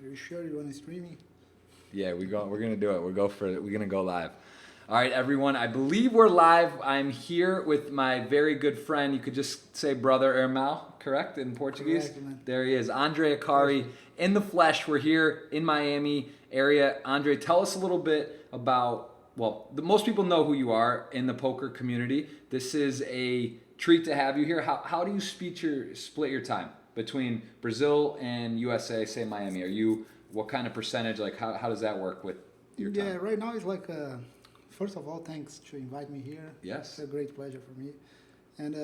you sure you want to stream me? Yeah, we're gonna do it. We're gonna go live. All right, everyone. I believe we're live. I'm here with my very good friend. You could just say brother Irmão, correct in Portuguese? Correct, man. There he is, Andre Akkari, in the flesh. We're here in Miami area. Andre, tell us a little bit about. Well, most people know who you are in the poker community. This is a treat to have you here. How do you split your time between Brazil and USA? Say Miami. What kind of percentage? Like how does that work with your time? Yeah, right now it's like, first of all, thanks to invite me here. Yes. It's a great pleasure for me. And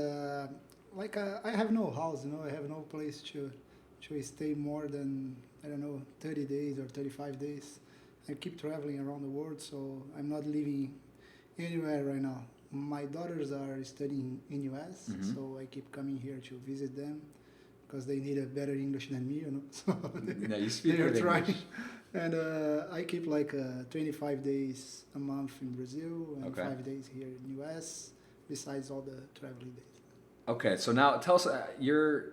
I have no house, I have no place to stay more than, 30 days or 35 days. I keep traveling around the world, so I'm not living anywhere right now. My daughters are studying in US, so I keep coming here to visit them because they need a better English than me, So Yeah, you speak they are good trying. English. And I keep like 25 days a month in Brazil and 5 days here in US, besides all the traveling days. Okay, so now tell us,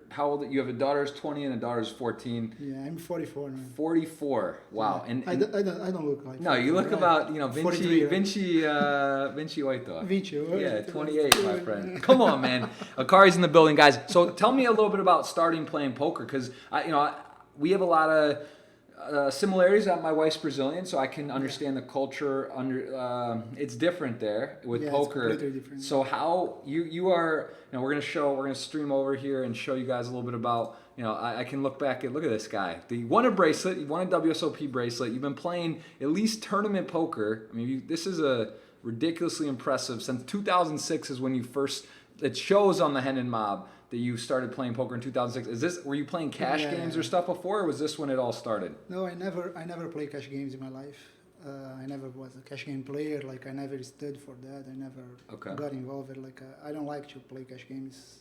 how old? You have a daughter's 20 and a daughter's 14. Yeah, I'm 44 now. 44. Wow. Yeah. And I don't look like. no, you look about Vinci 43, right? Vinci Oito. Vinci. Yeah, 28, my friend. Come on, man. Akkari's in the building, guys. So tell me a little bit about starting playing poker, because we have a lot of similarities. My wife's Brazilian, so I can understand the culture. It's different there with poker. It's completely different. So how you are? We're gonna stream over here and show you guys a little bit about. I can look at this guy. You won a bracelet. You won a WSOP bracelet. You've been playing at least tournament poker. I mean, this is a ridiculously impressive. Since 2006 is when you first. It shows on the Hendon Mob that you started playing poker in 2006. Were you playing cash games or stuff before, or was this when it all started? No, I never played cash games in my life. I never was a cash game player. Like I never stood for that. I never got involved. Like I don't like to play cash games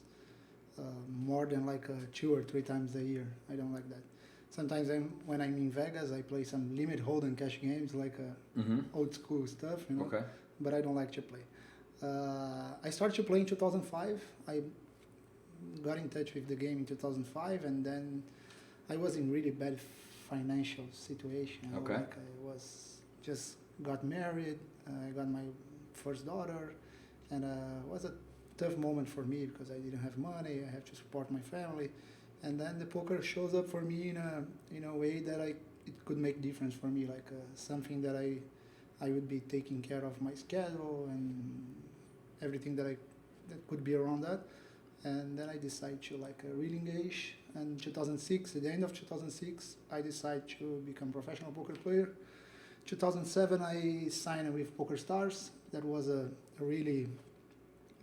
more than like 2 or 3 times a year. I don't like that. Sometimes when I'm in Vegas, I play some limit hold'em cash games, like old school stuff, Okay. But I don't like to play. I started to play in 2005. I got in touch with the game in 2005, and then I was in really bad financial situation. Okay. Like I just got married. I got my first daughter, and it was a tough moment for me because I didn't have money. I had to support my family, and then the poker shows up for me in a way that it could make difference for me, like something that I would be taking care of my schedule and everything that could be around that. And then I decided to really engage. And 2006, at the end of 2006, I decided to become a professional poker player. 2007, I signed with Poker Stars. That was a really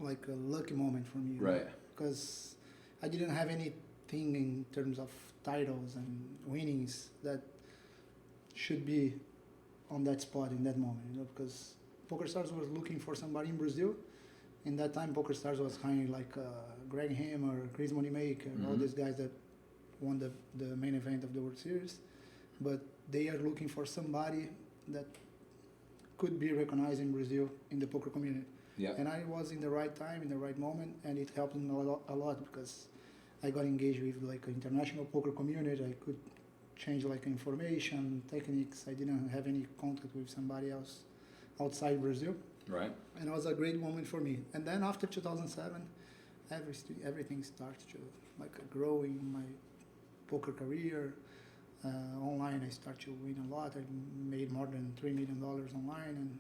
a lucky moment for me. Right. Because I didn't have anything in terms of titles and winnings that should be on that spot in that moment, because Poker Stars was looking for somebody in Brazil. In that time, Poker Stars was kind of like Greg Hammer, Chris Moneymaker, all these guys that won the main event of the World Series. But they are looking for somebody that could be recognized in Brazil in the poker community. Yeah. And I was in the right time, in the right moment, and it helped me a lot because I got engaged with an international poker community. I could change information, techniques. I didn't have any contact with somebody else outside Brazil. Right. And it was a great moment for me. And then after 2007, everything started to grow in my poker career. Online, I started to win a lot. I made more than $3 million online, and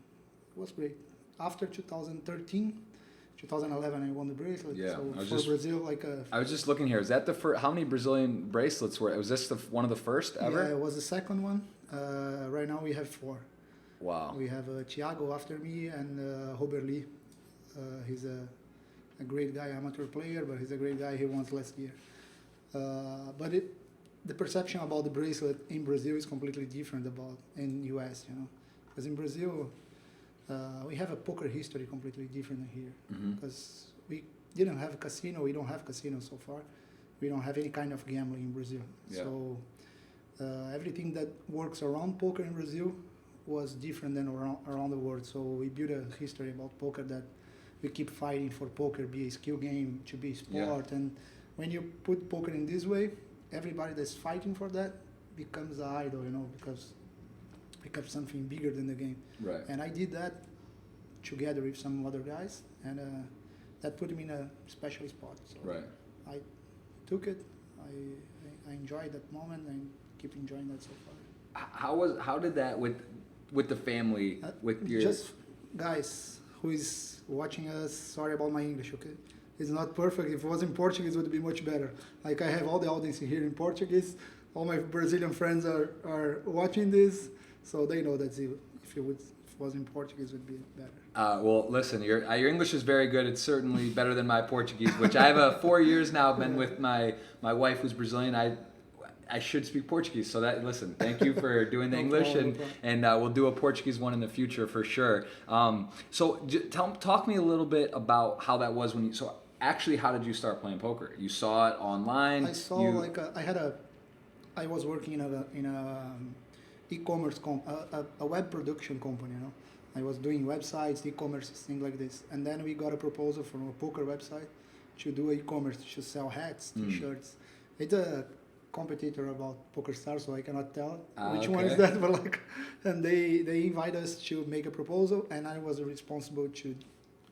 it was great. After 2013, 2011, I won the bracelet. Yeah, so for Brazil, I was just looking here. Is that the first? How many Brazilian bracelets were? Was this one of the first ever? Yeah, it was the second one. Right now we have 4. Wow. We have Thiago after me and Robert Lee. He's a great guy, amateur player, but he's a great guy. He won last year. But the perception about the bracelet in Brazil is completely different about in US, because in Brazil we have a poker history completely different than here, because we didn't have a casino. We don't have casino so far. We don't have any kind of gambling in Brazil. Yeah. So everything that works around poker in Brazil was different than around the world. So we built a history about poker that we keep fighting for poker be a skill game, to be sport. Yeah. And when you put poker in this way, everybody that's fighting for that, becomes an idol, because becomes something bigger than the game. Right. And I did that together with some other guys, and that put me in a special spot. So Right. I took it. I enjoyed that moment and keep enjoying that so far. How did that with the family, with your... Just guys who is watching us, sorry about my English, okay? It's not perfect. If it was in Portuguese, it would be much better. Like I have all the audience here in Portuguese. All my Brazilian friends are watching this, so they know that if it was in Portuguese, it would be better. Well, listen, your English is very good. It's certainly better than my Portuguese, which I have 4 years now. Been with my wife who's Brazilian. I should speak Portuguese. So listen, thank you for doing the English, and we'll do a Portuguese one in the future for sure. So talk me a little bit about how that was when you. So actually, how did you start playing poker? You saw it online. I saw I was working in a e-commerce a web production company. I was doing websites, e-commerce, things like this, and then we got a proposal from a poker website to do e-commerce, to sell hats, t-shirts. It's a competitor about PokerStars, so I cannot tell which one is that, but and they invite us to make a proposal, and I was responsible to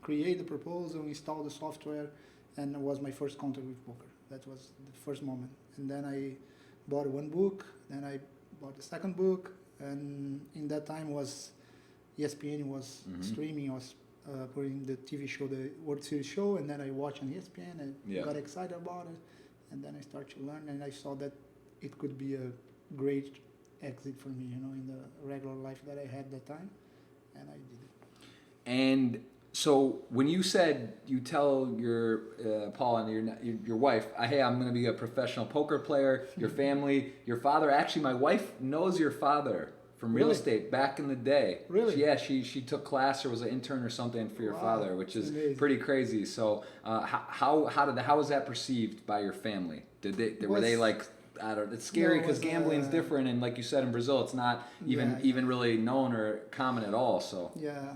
create the proposal, install the software, and it was my first contact with poker. That was the first moment. And then I bought one book, then I bought the second book, and in that time ESPN was streaming, was putting the TV show, the World Series show, and then I watched on ESPN and got excited about it. And then I started to learn, and I saw that it could be a great exit for me, in the regular life that I had that time, and I did it. And so when you said you tell your Paul and your wife, hey, I'm going to be a professional poker player, your family, your father. Actually, my wife knows your father from real estate back in the day. Really? She took class or was an intern or something for your father, which is amazing. Pretty crazy. So how was that perceived by your family? Were they like, I don't know, it's scary because gambling's different, and like you said, in Brazil it's not even really known or common at all. So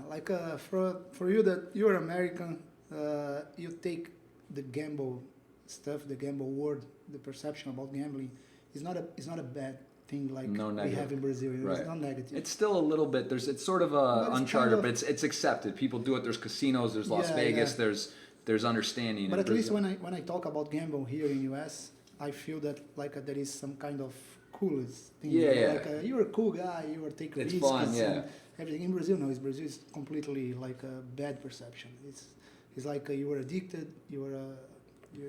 like for you that you're American, you take the gamble stuff, the gamble word, the perception about gambling is not a bad thing like we have in Brazil. It's not negative. It's still a little bit. It's sort of uncharted, but it's accepted. People do it. There's casinos. There's Las Vegas. There's understanding. But at least when I talk about gamble here in US, I feel that there is some kind of coolest thing. You're a cool guy. You are taking risks. It's fun. Everything in Brazil Brazil is completely like a bad perception. It's like you were addicted. You're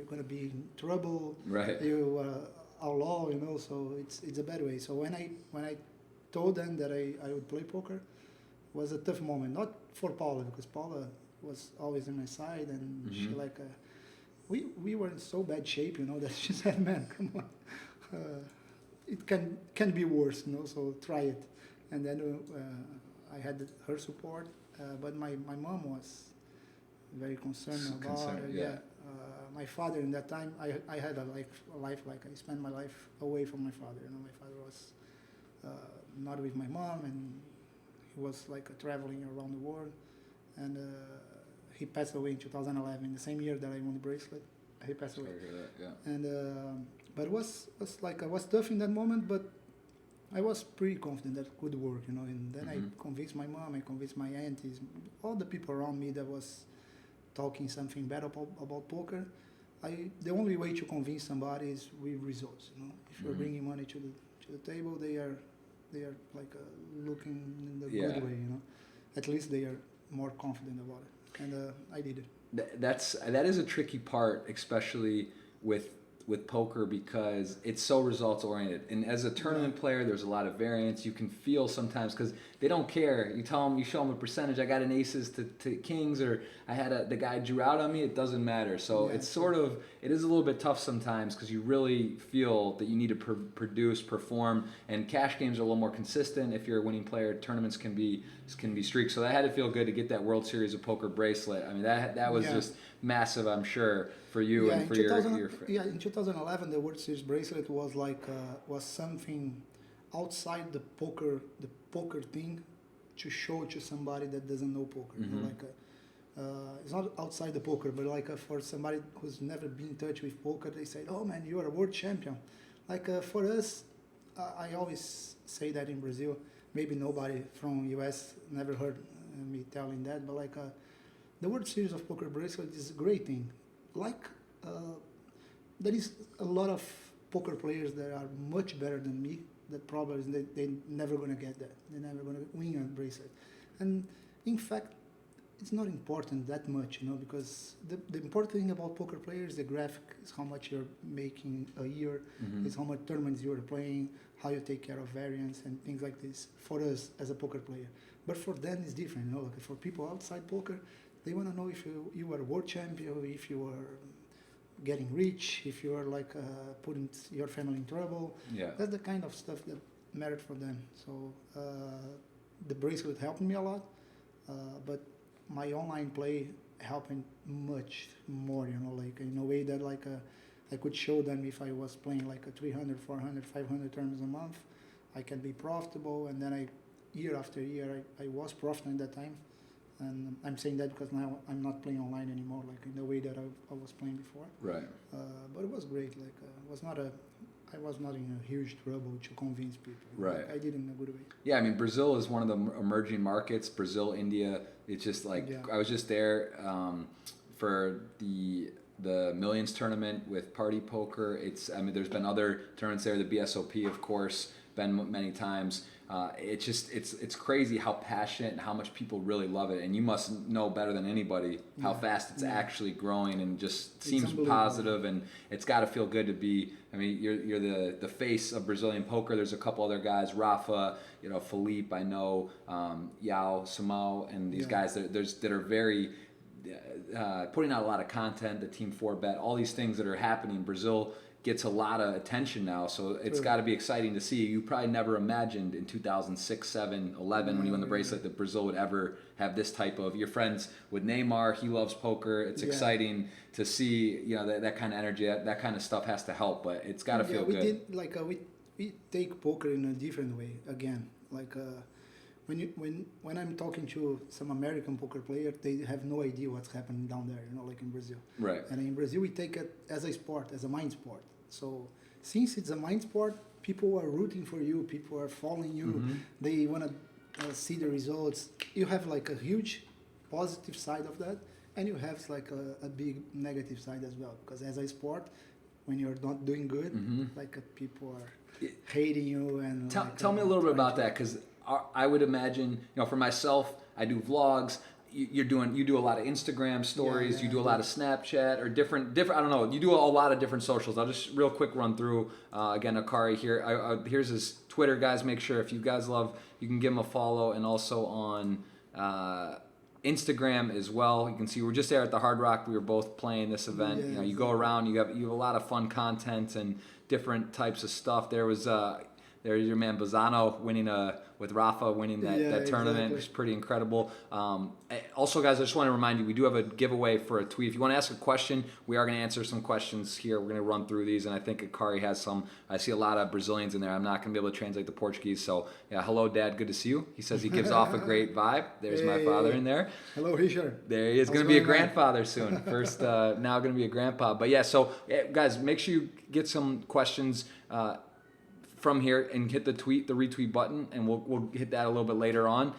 gonna be in trouble. Right. You outlaw, so it's a bad way. So when I told them that I would play poker, it was a tough moment. Not for Paula, because Paula was always on my side, and she we were in so bad shape, that she said, "Man, come on, it can be worse, so try it." And then I had her support, but my mom was very concerned about it. My father in that time, I had a life like I spent my life away from my father. My father was not with my mom, and he was traveling around the world, and he passed away in 2011, the same year that I won the bracelet. He passed away. Sorry to hear that, And but it was I was tough in that moment, but I was pretty confident that it could work, And then I convinced my mom, I convinced my aunties, all the people around me that was talking something bad about poker. The only way to convince somebody is with results. If you're bringing money to the table, they are looking in the good way. At least they are more confident about it, and I did it. That is a tricky part, especially with poker, because it's so results oriented, and as a tournament player there's a lot of variance. You can feel sometimes because they don't care. You show them a percentage. I got an aces to kings, or I had the guy drew out on me. It doesn't matter. So it's it is a little bit tough sometimes, because you really feel that you need to produce, perform, and cash games are a little more consistent. If you're a winning player, tournaments can be streaks. So that had to feel good to get that World Series of Poker bracelet. I mean, that was just massive, I'm sure, for you and for your in 2011 the World Series bracelet was was something outside the poker thing, to show to somebody that doesn't know poker. It's not outside the poker, but for somebody who's never been in touch with poker, they say, "Oh man, you are a world champion." For us, I always say that in Brazil. Maybe nobody from US never heard me telling that, but like the World Series of Poker Bracelet is a great thing. Like there is a lot of poker players that are much better than me. The problem is they never gonna get that. They're never gonna win a bracelet, and in fact, it's not important that much, because the important thing about poker players, the graphic, is how much you're making a year, is how much tournaments you're playing, how you take care of variance and things like this. For us as a poker player, but for them it's different. Like for people outside poker, they want to know if you are a world champion, if you are getting rich, if you are like putting your family in trouble. Yeah. That's the kind of stuff that mattered for them. So the bracelet helped me a lot, but my online play helped much more, like in a way that like I could show them if I was playing like a 300, 400, 500 tournaments a month, I can be profitable. And then year after year, I was profitable at that time. And I'm saying that because now I'm not playing online anymore, like in the way that I was playing before. Right. But it was great. Like I was not in a huge trouble to convince people. Right. Like, I did it in a good way. Yeah, I mean, Brazil is one of the emerging markets. Brazil, India. It's just like I was just there for the Millions tournament with Party Poker. There's been other tournaments there. The BSOP, of course, been many times. It's crazy how passionate and how much people really love it. And you must know better than anybody how fast it's actually growing, and just seems positive, and it's got to feel good to be. I mean, you're the face of Brazilian poker. There's a couple other guys, Rafa, Philippe, I know, Yao, Samao, and these guys that are very putting out a lot of content. The Team 4Bet, all these things that are happening. Brazil gets a lot of attention now, so it's got to be exciting to see. You probably never imagined in 2006, 7, 11 when you won the bracelet that Brazil would ever have this type of. Your friends with Neymar, he loves poker. It's exciting to see, that kind of energy, that kind of stuff has to help, but it's got to feel good. We take poker in a different way again. Like when I'm talking to some American poker player, they have no idea what's happening down there, like in Brazil. Right. And in Brazil, we take it as a sport, as a mind sport. So since it's a mind sport, people are rooting for you, people are following you, they want to see the results. You have like a huge positive side of that, and you have like a big negative side as well. Because as a sport, when you're not doing good, people are hating you. And tell me a little bit about that, because I would imagine, for myself, I do vlogs. You do a lot of Instagram stories. You do a lot of Snapchat or different. I don't know. You do a lot of different socials. I'll just real quick run through again. Akkari here. Here's his Twitter, guys. Make sure if you guys love, you can give him a follow, and also on Instagram as well. You can see we're just there at the Hard Rock. We were both playing this event. You go around. You have a lot of fun content and different types of stuff. There's your man Bazzano winning with Rafa winning that tournament. It's pretty incredible. Also, guys, I just want to remind you, we do have a giveaway for a tweet. If you want to ask a question, we are going to answer some questions here. We're going to run through these, and I think Akkari has some. I see a lot of Brazilians in there. I'm not going to be able to translate the Portuguese. So, hello, Dad. Good to see you. He says he gives off a great vibe. There's my father in there. Hello, Richard. There he is. Going to be a grandfather soon. First, now going to be a grandpa. But so guys, make sure you get some questions from here and hit the retweet button, and we'll hit that a little bit later on.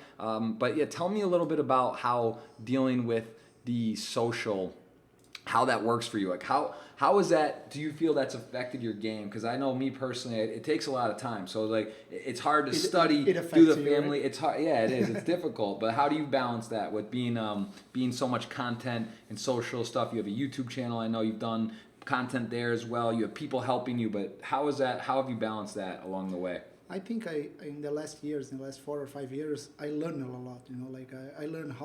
But tell me a little bit about how dealing with the social, how that works for you. Like how is that? Do you feel that's affected your game? Because I know me personally, it takes a lot of time. So like it's hard to study, do the family. Right? It's hard. Yeah, it is. It's difficult. But how do you balance that with being so much content and social stuff? You have a YouTube channel. I know you've done content there as well. You have people helping you, but how have you balanced that along the way? I think in the last 4 or 5 years, I learned a lot. I learned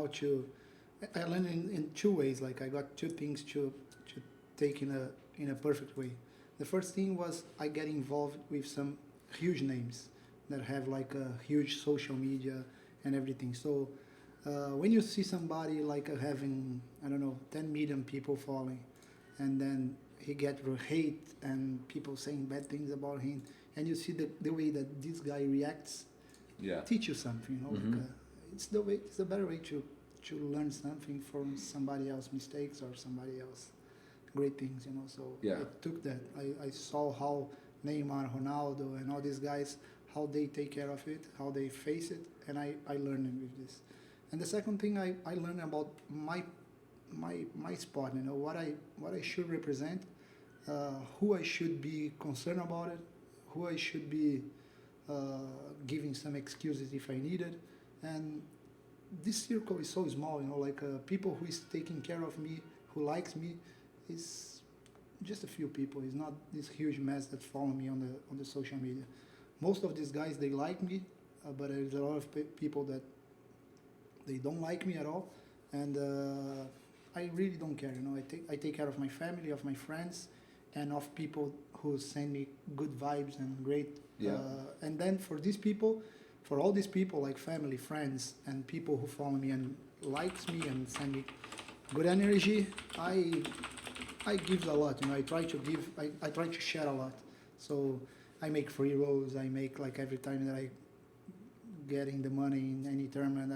I learned in two ways. Like I got two things to take in a perfect way. The first thing was I get involved with some huge names that have like a huge social media and everything. So when you see somebody like having 10 million people following, and then he get hate and people saying bad things about him, and you see the way that this guy reacts, teach you something. It's the better way to learn something from somebody else's mistakes or somebody else great things. So I took that. I saw how Neymar, Ronaldo, and all these guys, how they take care of it, how they face it, and I learned with this. And the second thing I learned about my sport, you know, what I should represent, who I should be concerned about it, who I should be giving some excuses if I need it. And this circle is so small, you know, like people who is taking care of me, who likes me, is just a few people. It's not this huge mass that follow me on the social media. Most of these guys, they like me, but there's a lot of people that they don't like me at all. And I really don't care, you know. I take care of my family, of my friends, and of people who send me good vibes and great. Yeah. And then for these people, for all these people like family, friends, and people who follow me and likes me and send me good energy, I give a lot. You know, I try to give. I try to share a lot. So I make free rolls. I make like every time that I getting the money in any tournament,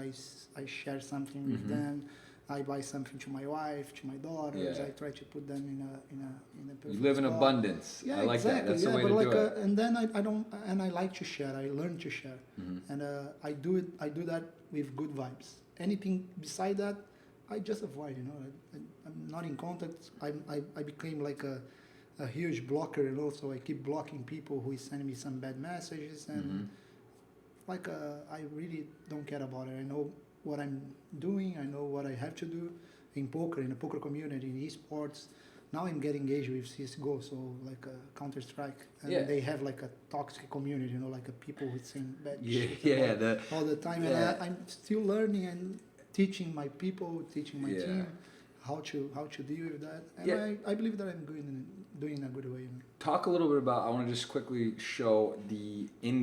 I share something with them. I buy something to my wife, to my daughters. Yeah. I try to put them in a perfect You live in spot. abundance. Yeah, I like exactly. that. That's the way but to like, do it. And then I don't, and I like to share. I learn to share, and I do it. I do that with good vibes. Anything beside that, I just avoid. You know, I'm not in contact. I became like a huge blocker, you know. So I keep blocking people who is sending me some bad messages, and like I really don't care about it. I know what I'm doing. I know what I have to do in poker, in the poker community, in esports. Now I'm getting engaged with CSGO, so like Counter Strike, and they have like a toxic community, you know, like people who saying bad shit all the time. And I'm still learning and teaching my people, teaching my team how to deal with that. And I believe that I'm doing in a good way. Talk a little bit about, I want to just quickly show the in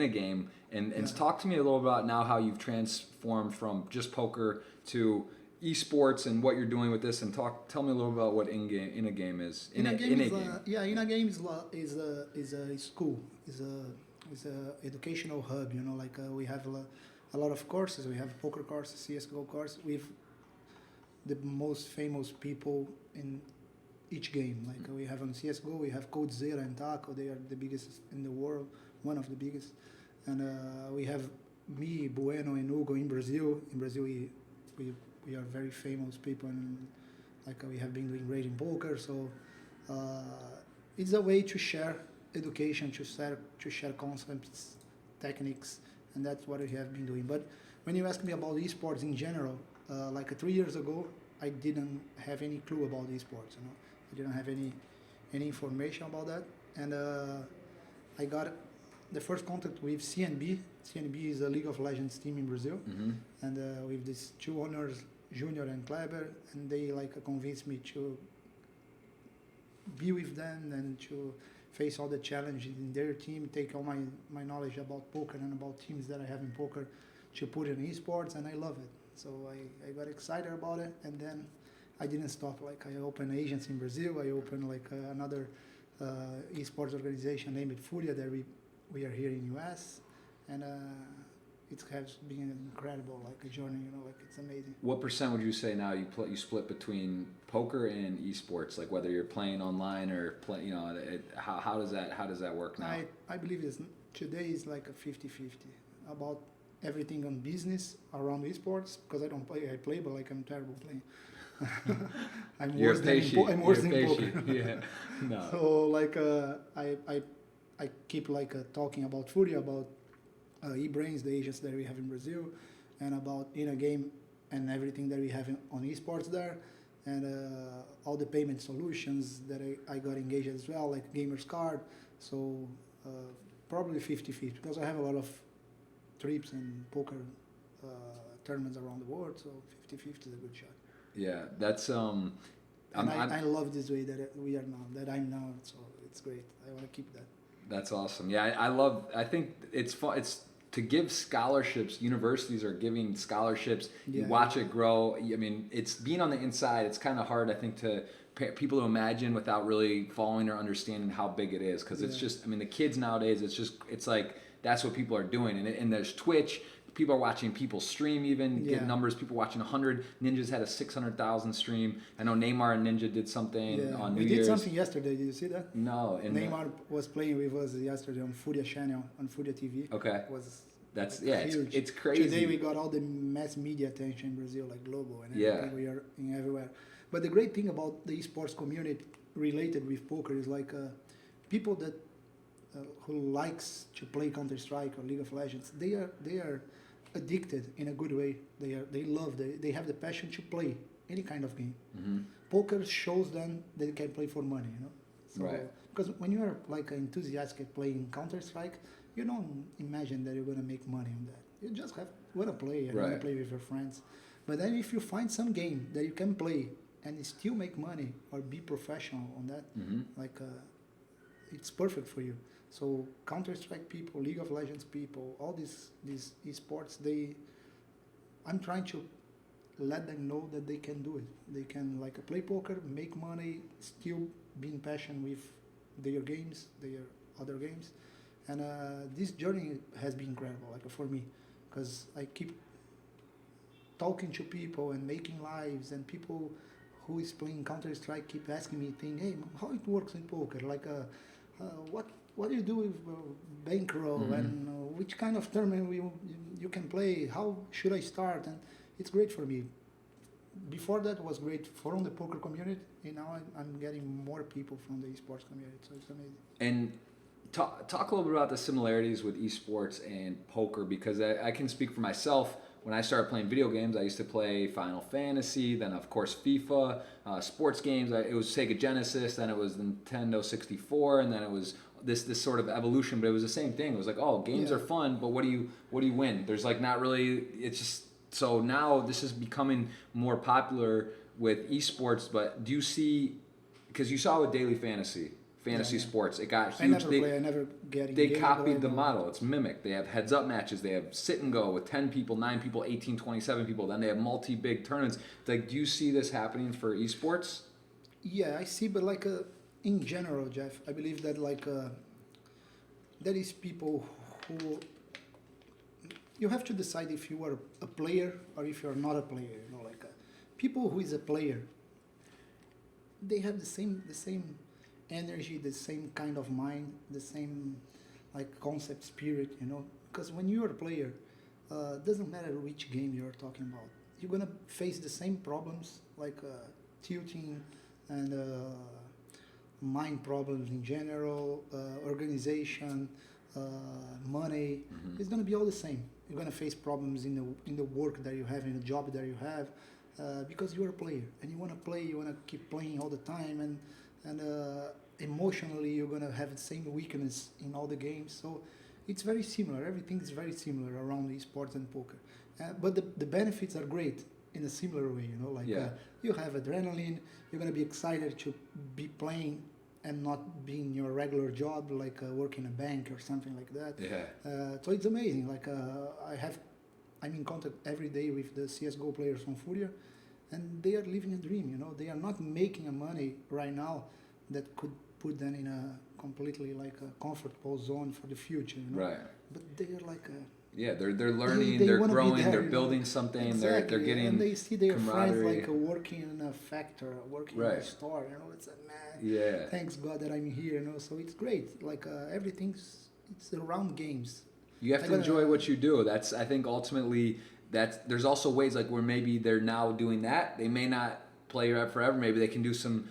a game, and talk to me a little about now how you've transformed from just poker to esports and what you're doing with this, and tell me a little about what in a game is. In a game is a school, is a educational hub. You know, like we have a lot of courses. We have poker courses, CS:GO course with the most famous people in each game. Like we have on CS:GO, we have Coldzera and Taco. They are the biggest in the world, one of the biggest. And we have me, Bueno, and Hugo in Brazil. In Brazil, we are very famous people, and like we have been doing great in poker. So it's a way to share education, to share concepts, techniques, and that's what we have been doing. But when you ask me about esports in general, like 3 years ago, I didn't have any clue about esports. You know, I didn't have any information about that, and I got the first contact with CNB. CNB is a League of Legends team in Brazil, and with these two owners, Junior and Kleber, and they like convinced me to be with them and to face all the challenges in their team, take all my knowledge about poker and about teams that I have in poker to put in esports, and I love it. So I got excited about it, and then I didn't stop. Like I opened agents in Brazil. I opened like another esports organization named Furia that we are here in US, and it has been incredible, like a journey. You know, like it's amazing. What percent would you say now you split between poker and esports? Like whether you're playing online or play, you know, how does that work now? I believe today is like a 50-50 about everything on business around esports, because I don't play. I play, but like I'm terrible playing. I'm worse than poker. Yeah. No. So like I keep like talking about Furia, about eBrains, the agents that we have in Brazil, and about in a game and everything that we have on esports there, and all the payment solutions that I got engaged as well, like Gamers Card. So probably 50-50, because I have a lot of trips and poker tournaments around the world, so 50-50 is a good shot. Yeah, that's I love this way that we are now, that I'm now, so it's great. I want to keep that. That's awesome. Yeah, I think it's fun. It's to give scholarships. Universities are giving scholarships. You watch it grow. I mean, it's being on the inside. It's kind of hard, I think, to people to imagine without really following or understanding how big it is. Because it's just, I mean, the kids nowadays, it's like that's what people are doing. And there's Twitch. people are watching people stream even, get Yeah. numbers, people watching 100. Ninjas had a 600,000 stream. I know Neymar and Ninja did something Yeah, on New we did Year's. something yesterday. Did you see that? No. And Neymar was playing with us yesterday on Furia channel, on Furia TV. Okay. It was That's, like, yeah, huge. it's crazy. Today we got all the mass media attention in Brazil, like global and Yeah. everything. We are in everywhere. But the great thing about the esports community related with poker is like people that who likes to play Counter-Strike or League of Legends, they are addicted in a good way. They have the passion to play any kind of game. Mm-hmm. Poker shows them they can play for money, you know. So, Right. because when you are like enthusiastic playing Counter-Strike, you don't imagine that you're gonna make money on that. You just wanna play and wanna Right. play with your friends. But then if you find some game that you can play and still make money or be professional on that, Mm-hmm. like it's perfect for you. So Counter-Strike people, League of Legends people, all these esports, I'm trying to let them know that they can do it. They can like play poker, make money, still being passionate with their games, their other games, and this journey has been incredible, like for me, because I keep talking to people and making lives, and people who is playing Counter-Strike keep asking me things, hey, how it works in poker, like what do you do with bankroll, Mm-hmm. and which kind of tournament you can play, how should I start, and it's great for me. Before that was great from the poker community, and now I'm getting more people from the esports community, so it's amazing. And talk a little bit about the similarities with esports and poker, because I can speak for myself. When I started playing video games, I used to play Final Fantasy, then of course FIFA, sports games. It was Sega Genesis, then it was Nintendo 64, and then it was this sort of evolution. But it was the same thing. It was like, oh, games Yeah. are fun, but what do you win? There's like not really. It's just so now this is becoming more popular with esports. But do you see? Because you saw with Daily Fantasy Yeah. sports, it got I huge. I never get They engaged, copied but the I know. model. It's mimicked. They have heads up matches. They have sit and go with 10 people, 9 people, 18, 27 people. Then they have multi-big tournaments. Like, do you see this happening for esports? Yeah, I see, but like in general, Jeff, I believe that like there is people who you have to decide if you are a player or if you are not a player. You know, like people who is a player, they have the same energy, the same kind of mind, the same like concept spirit. You know, because when you are a player, doesn't matter which game you are talking about, you're gonna face the same problems like tilting and mind problems in general, organization, money. Mhm. It's gonna be all the same. You're gonna face problems in the work that you have, in the job that you have, because you're a player and you wanna play. You wanna keep playing all the time, and emotionally you're gonna have the same weakness in all the games. So it's very similar. Everything is very similar around esports and poker, but the benefits are great in a similar way. You know, like Yeah. you have adrenaline. You're gonna be excited to be playing and not being your regular job, like working a bank or something like that. Yeah. So it's amazing. Like I'm in contact every day with the CS:GO players from Furia, and they are living a dream. You know, they are not making a money right now that could put them in a completely like a comfortable zone for the future. You know, Right. but they are like Yeah, they're learning, they they're wanna be growing, there, they're you know. building something, Exactly, they're getting and they see their friends camaraderie. like working in a factory, working in Right. a store. You know, it's a man. Yeah. Thanks God that I'm here. You know, so it's great. Like it's around games. You have I to gotta- enjoy what you do. That's, I think, ultimately, there's also ways like where maybe they're now doing that. They may not play forever. Maybe they can do some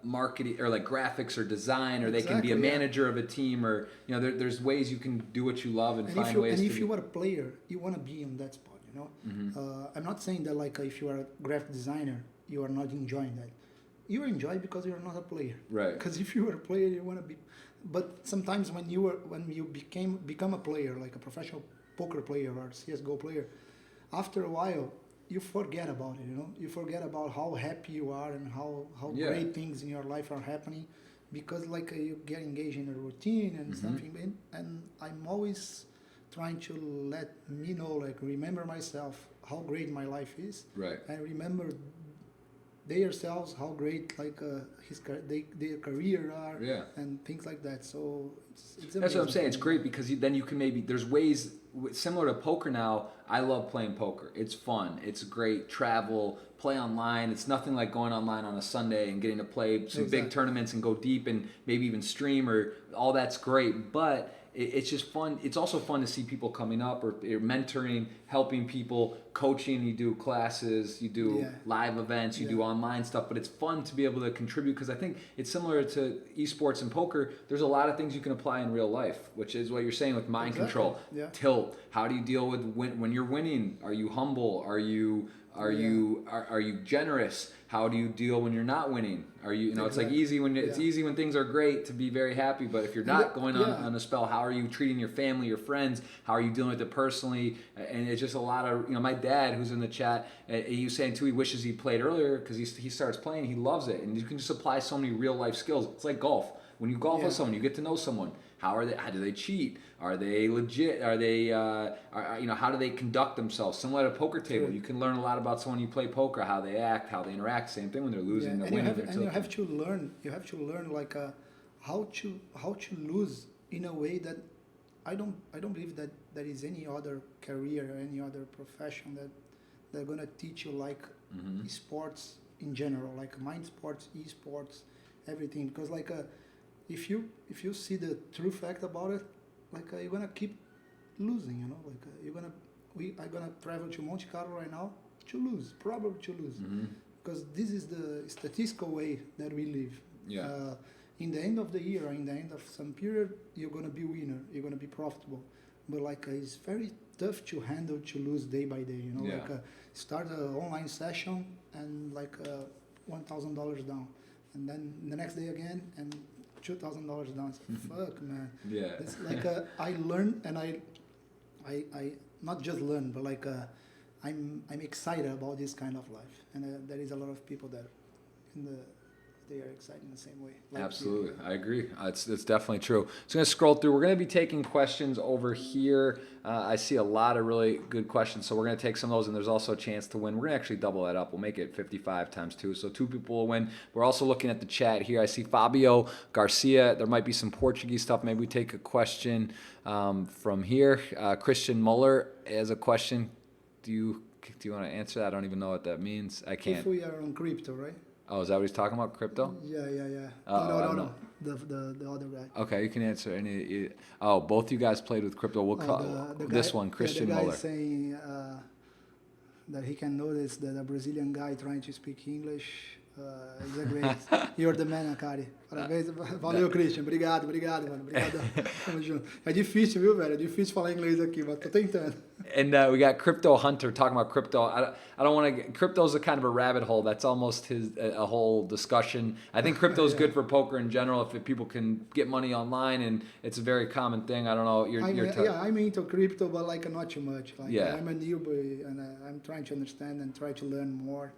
marketing or like graphics or design, or they can be a Exactly, yeah. manager of a team, or there's ways you can do what you love and find ways If to. you are a player, you want to be in that spot. You know, Mhm. I'm not saying that like if you are a graphic designer, you are not enjoying that. You enjoy because you are not a player. Right. Because if you are a player, you want to be. But sometimes when you become a player, like a professional poker player or CS:GO player, after a while you forget about it. You know, you forget about how happy you are and how Yeah. great things in your life are happening, because like you get engaged in a routine and Mhm. something. And I'm always trying to let me know, like remember myself how great my life is, Right. and remember they themselves how great like their career are Yeah. and things like that. So it's That's what I'm amazing saying. for It's me. great because then you can maybe there's ways similar to poker now. I love playing poker. It's fun. It's great. Travel, play online. It's nothing like going online on a Sunday and getting to play some big Exactly. tournaments and go deep and maybe even stream or all that's great. But it's just fun. It's also fun to see people coming up or you're mentoring, helping people, coaching. You do classes, you do Yeah. live events, you Yeah. do online stuff. But it's fun to be able to contribute because I think it's similar to esports and poker. There's a lot of things you can apply in real life, which is what you're saying with mind Exactly. control, Yeah. tilt. How do you deal with when you're winning? Are you humble? Are you generous? How do you deal when you're not winning? Are you it's like Exactly. easy when it's Yeah. easy when things are great to be very happy, but if you're And not going yeah. on a spell, how are you treating your family, your friends? How are you dealing with it personally? And it's just a lot of my dad who's in the chat, he was saying too he wishes he played earlier because he starts playing, he loves it, and you can just apply so many real life skills. It's like golf. When you golf with someone, you get to know someone. How do they cheat? Are they legit? Are they how do they conduct themselves? Similar to a poker table, you can learn a lot about someone you play poker, how they act, how they interact. Same thing when they're losing, they're And winning, you have to learn. You have to learn like how to lose in a way that I don't believe that there is any other career or any other profession that they're gonna teach you like sports in general, like mind sports, esports, everything. Because like if you see the true fact about it, like you're gonna keep losing. Like I'm gonna travel to Monte Carlo right now to lose, probably to lose, because this is the statistical way that we live. Yeah. In the end of the year, or in the end of some period, you're gonna be winner, you're gonna be profitable, but like it's very tough to handle to lose day by day. Yeah. Like start an online session and like $1,000 down, and then the next day again and $2,000 down. It's like, fuck, man. Yeah. It's like I learn and I not just learn, but like I'm excited about this kind of life, and there is a lot of people that they are excited in the same way. Like Absolutely, you. I agree. It's definitely true. So I'm gonna scroll through. We're gonna be taking questions over here. I see a lot of really good questions, so we're gonna take some of those, and there's also a chance to win. We're gonna actually double that up. We'll make it 55 times 2, so 2 people will win. We're also looking at the chat here. I see Fabio Garcia. There might be some Portuguese stuff. Maybe we take a question from here. Christian Muller has a question. Do you want to answer that? I don't even know what that means. I can't. If we are on crypto, right? Oh, is that what he's talking about? Crypto? Yeah. No. The other guy. Okay, you can answer any. Oh, both you guys played with crypto. We'll call this one Christian the guy Muller. is saying that he can notice that a Brazilian guy trying to speak English is a great. You're the man, Akkari. Parabéns. Valeu, Christian. Obrigado, mano. Obrigado. Tamo junto. É difícil, viu, velho? É difícil falar inglês aqui, mas tô tentando. And we got Crypto Hunter talking about crypto. I don't want to. Crypto's a kind of a rabbit hole. That's almost a whole discussion. I think crypto is good for poker in general. If people can get money online, and it's a very common thing. I don't know. I'm into crypto, but like not too much. Like I'm a newbie, and I'm trying to understand and try to learn more.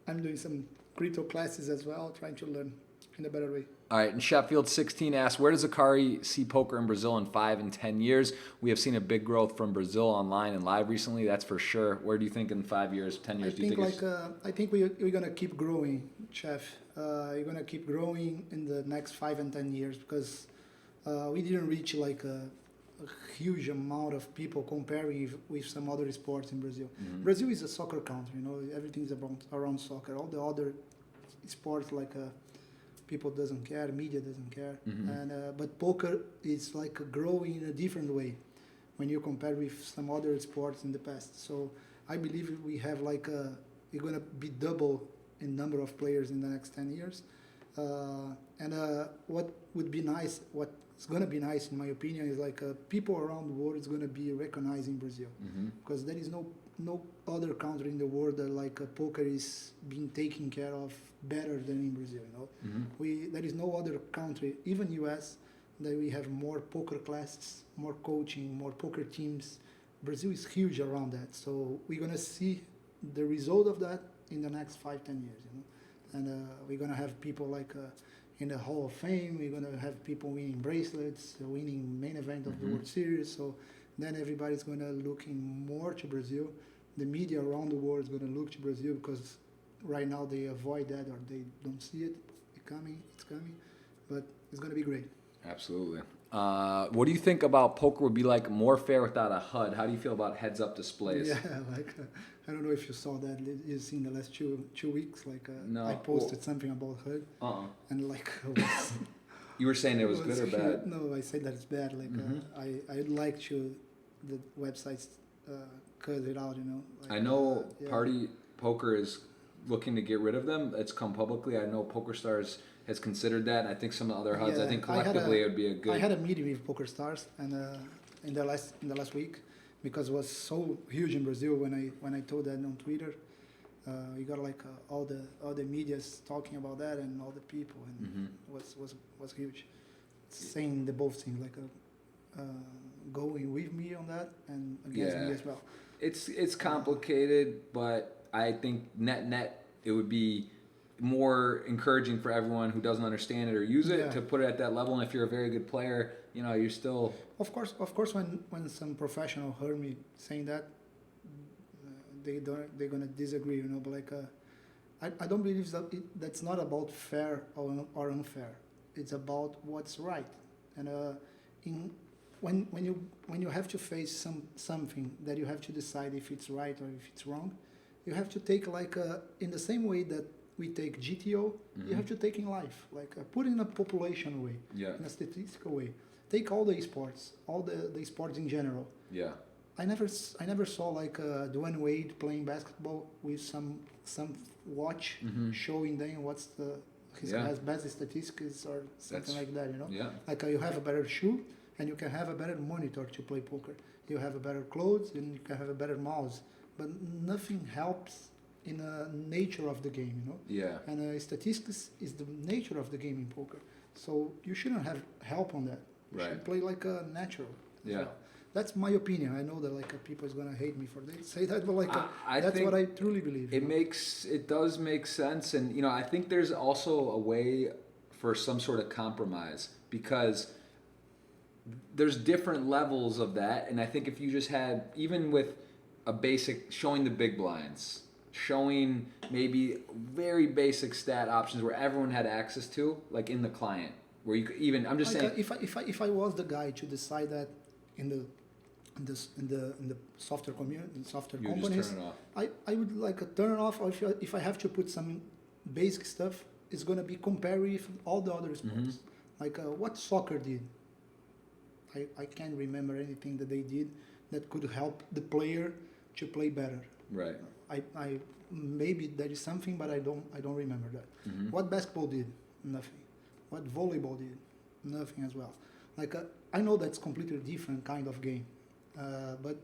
I'm doing some crypto classes as well, trying to learn in a better way. All right, and Sheffield 16 asks, where does Akkari see poker in Brazil in 5 and 10 years? We have seen a big growth from Brazil online and live recently, that's for sure. Where do you think in 5 years, 10 years? I think we're going to keep growing, Chef. You're going to keep growing in the next 5 and 10 years because we didn't reach like a huge amount of people comparing with some other sports in Brazil. Brazil is a soccer country, everything's around soccer. All the other sports like people doesn't care, media doesn't care, and but poker is like growing in a different way when you compare with some other sports in the past. So I believe we have like we're gonna be double in number of players in the next 10 years, and what would be nice, what's gonna be nice in my opinion is like people around the world is gonna be recognizing Brazil because there is no other country in the world that like poker is being taken care of better than in Brazil. There is no other country, even US, that we have more poker classes, more coaching, more poker teams. Brazil is huge around that, so we're gonna see the result of that in the next 5-10 years. And we're gonna have people like in the Hall of Fame. We're gonna have people winning bracelets, winning main event of the World Series. So then everybody's gonna looking more to Brazil. The media around the world is gonna look to Brazil because right now they avoid that or they don't see it coming. It's coming, but it's gonna be great. Absolutely. What do you think about poker would be like more fair without a HUD? How do you feel about heads-up displays? Yeah, like I don't know if you saw that. You've seen the last two weeks. Like No. I posted something about HUD, and like You were saying it was good or bad? No, I said that it's bad. Like I'd like to the websites cut it out. You know. Like, I know Party Poker is looking to get rid of them. It's come publicly. I know PokerStars has considered that, and I think some of the other HUDs. I think collectively it would be a good. I had a meeting with PokerStars and in the last week because it was so huge in Brazil when I told that on Twitter. You got like all the media's talking about that and all the people and was huge, saying the both things like going with me on that and against me as well. It's complicated, but I think net it would be more encouraging for everyone who doesn't understand it or use it to put it at that level. And if you're a very good player, you're still. Of course, when some professional heard me saying that, they're gonna disagree, But like, I don't believe that's not about fair or unfair. It's about what's right. And when you have to face something that you have to decide if it's right or if it's wrong, you have to take like in the same way that we take GTO, you have to take in life, like put in a population way, in a statistical way. Take all the sports, all the sports in general. Yeah. I never saw like Dwayne Wade playing basketball with some watch showing them what's has best statistics or something like that, Yeah. Like you have a better shoe and you can have a better monitor to play poker. You have a better clothes and you can have a better mouse, but nothing helps in the nature of the game, Yeah. And statistics is the nature of the game in poker. So you shouldn't have help on that. You should play like a natural. Yeah. Well. That's my opinion. I know that like people is gonna hate me for say that, but like that's what I truly believe. It does make sense, and I think there's also a way for some sort of compromise because there's different levels of that, and I think if you just had even with a basic showing the big blinds, showing maybe very basic stat options where everyone had access to, like in the client, where you could even I'm just saying if I was the guy to decide that in the software community, software companies, just turn it off. I would like turn it off. Or if I have to put some basic stuff, it's gonna be compared with all the other sports. Like what soccer did. I can't remember anything that they did that could help the player to play better. Right. I maybe there is something, but I don't remember that. What basketball did? Nothing. What volleyball did? Nothing as well. Like I know that's completely different kind of game, but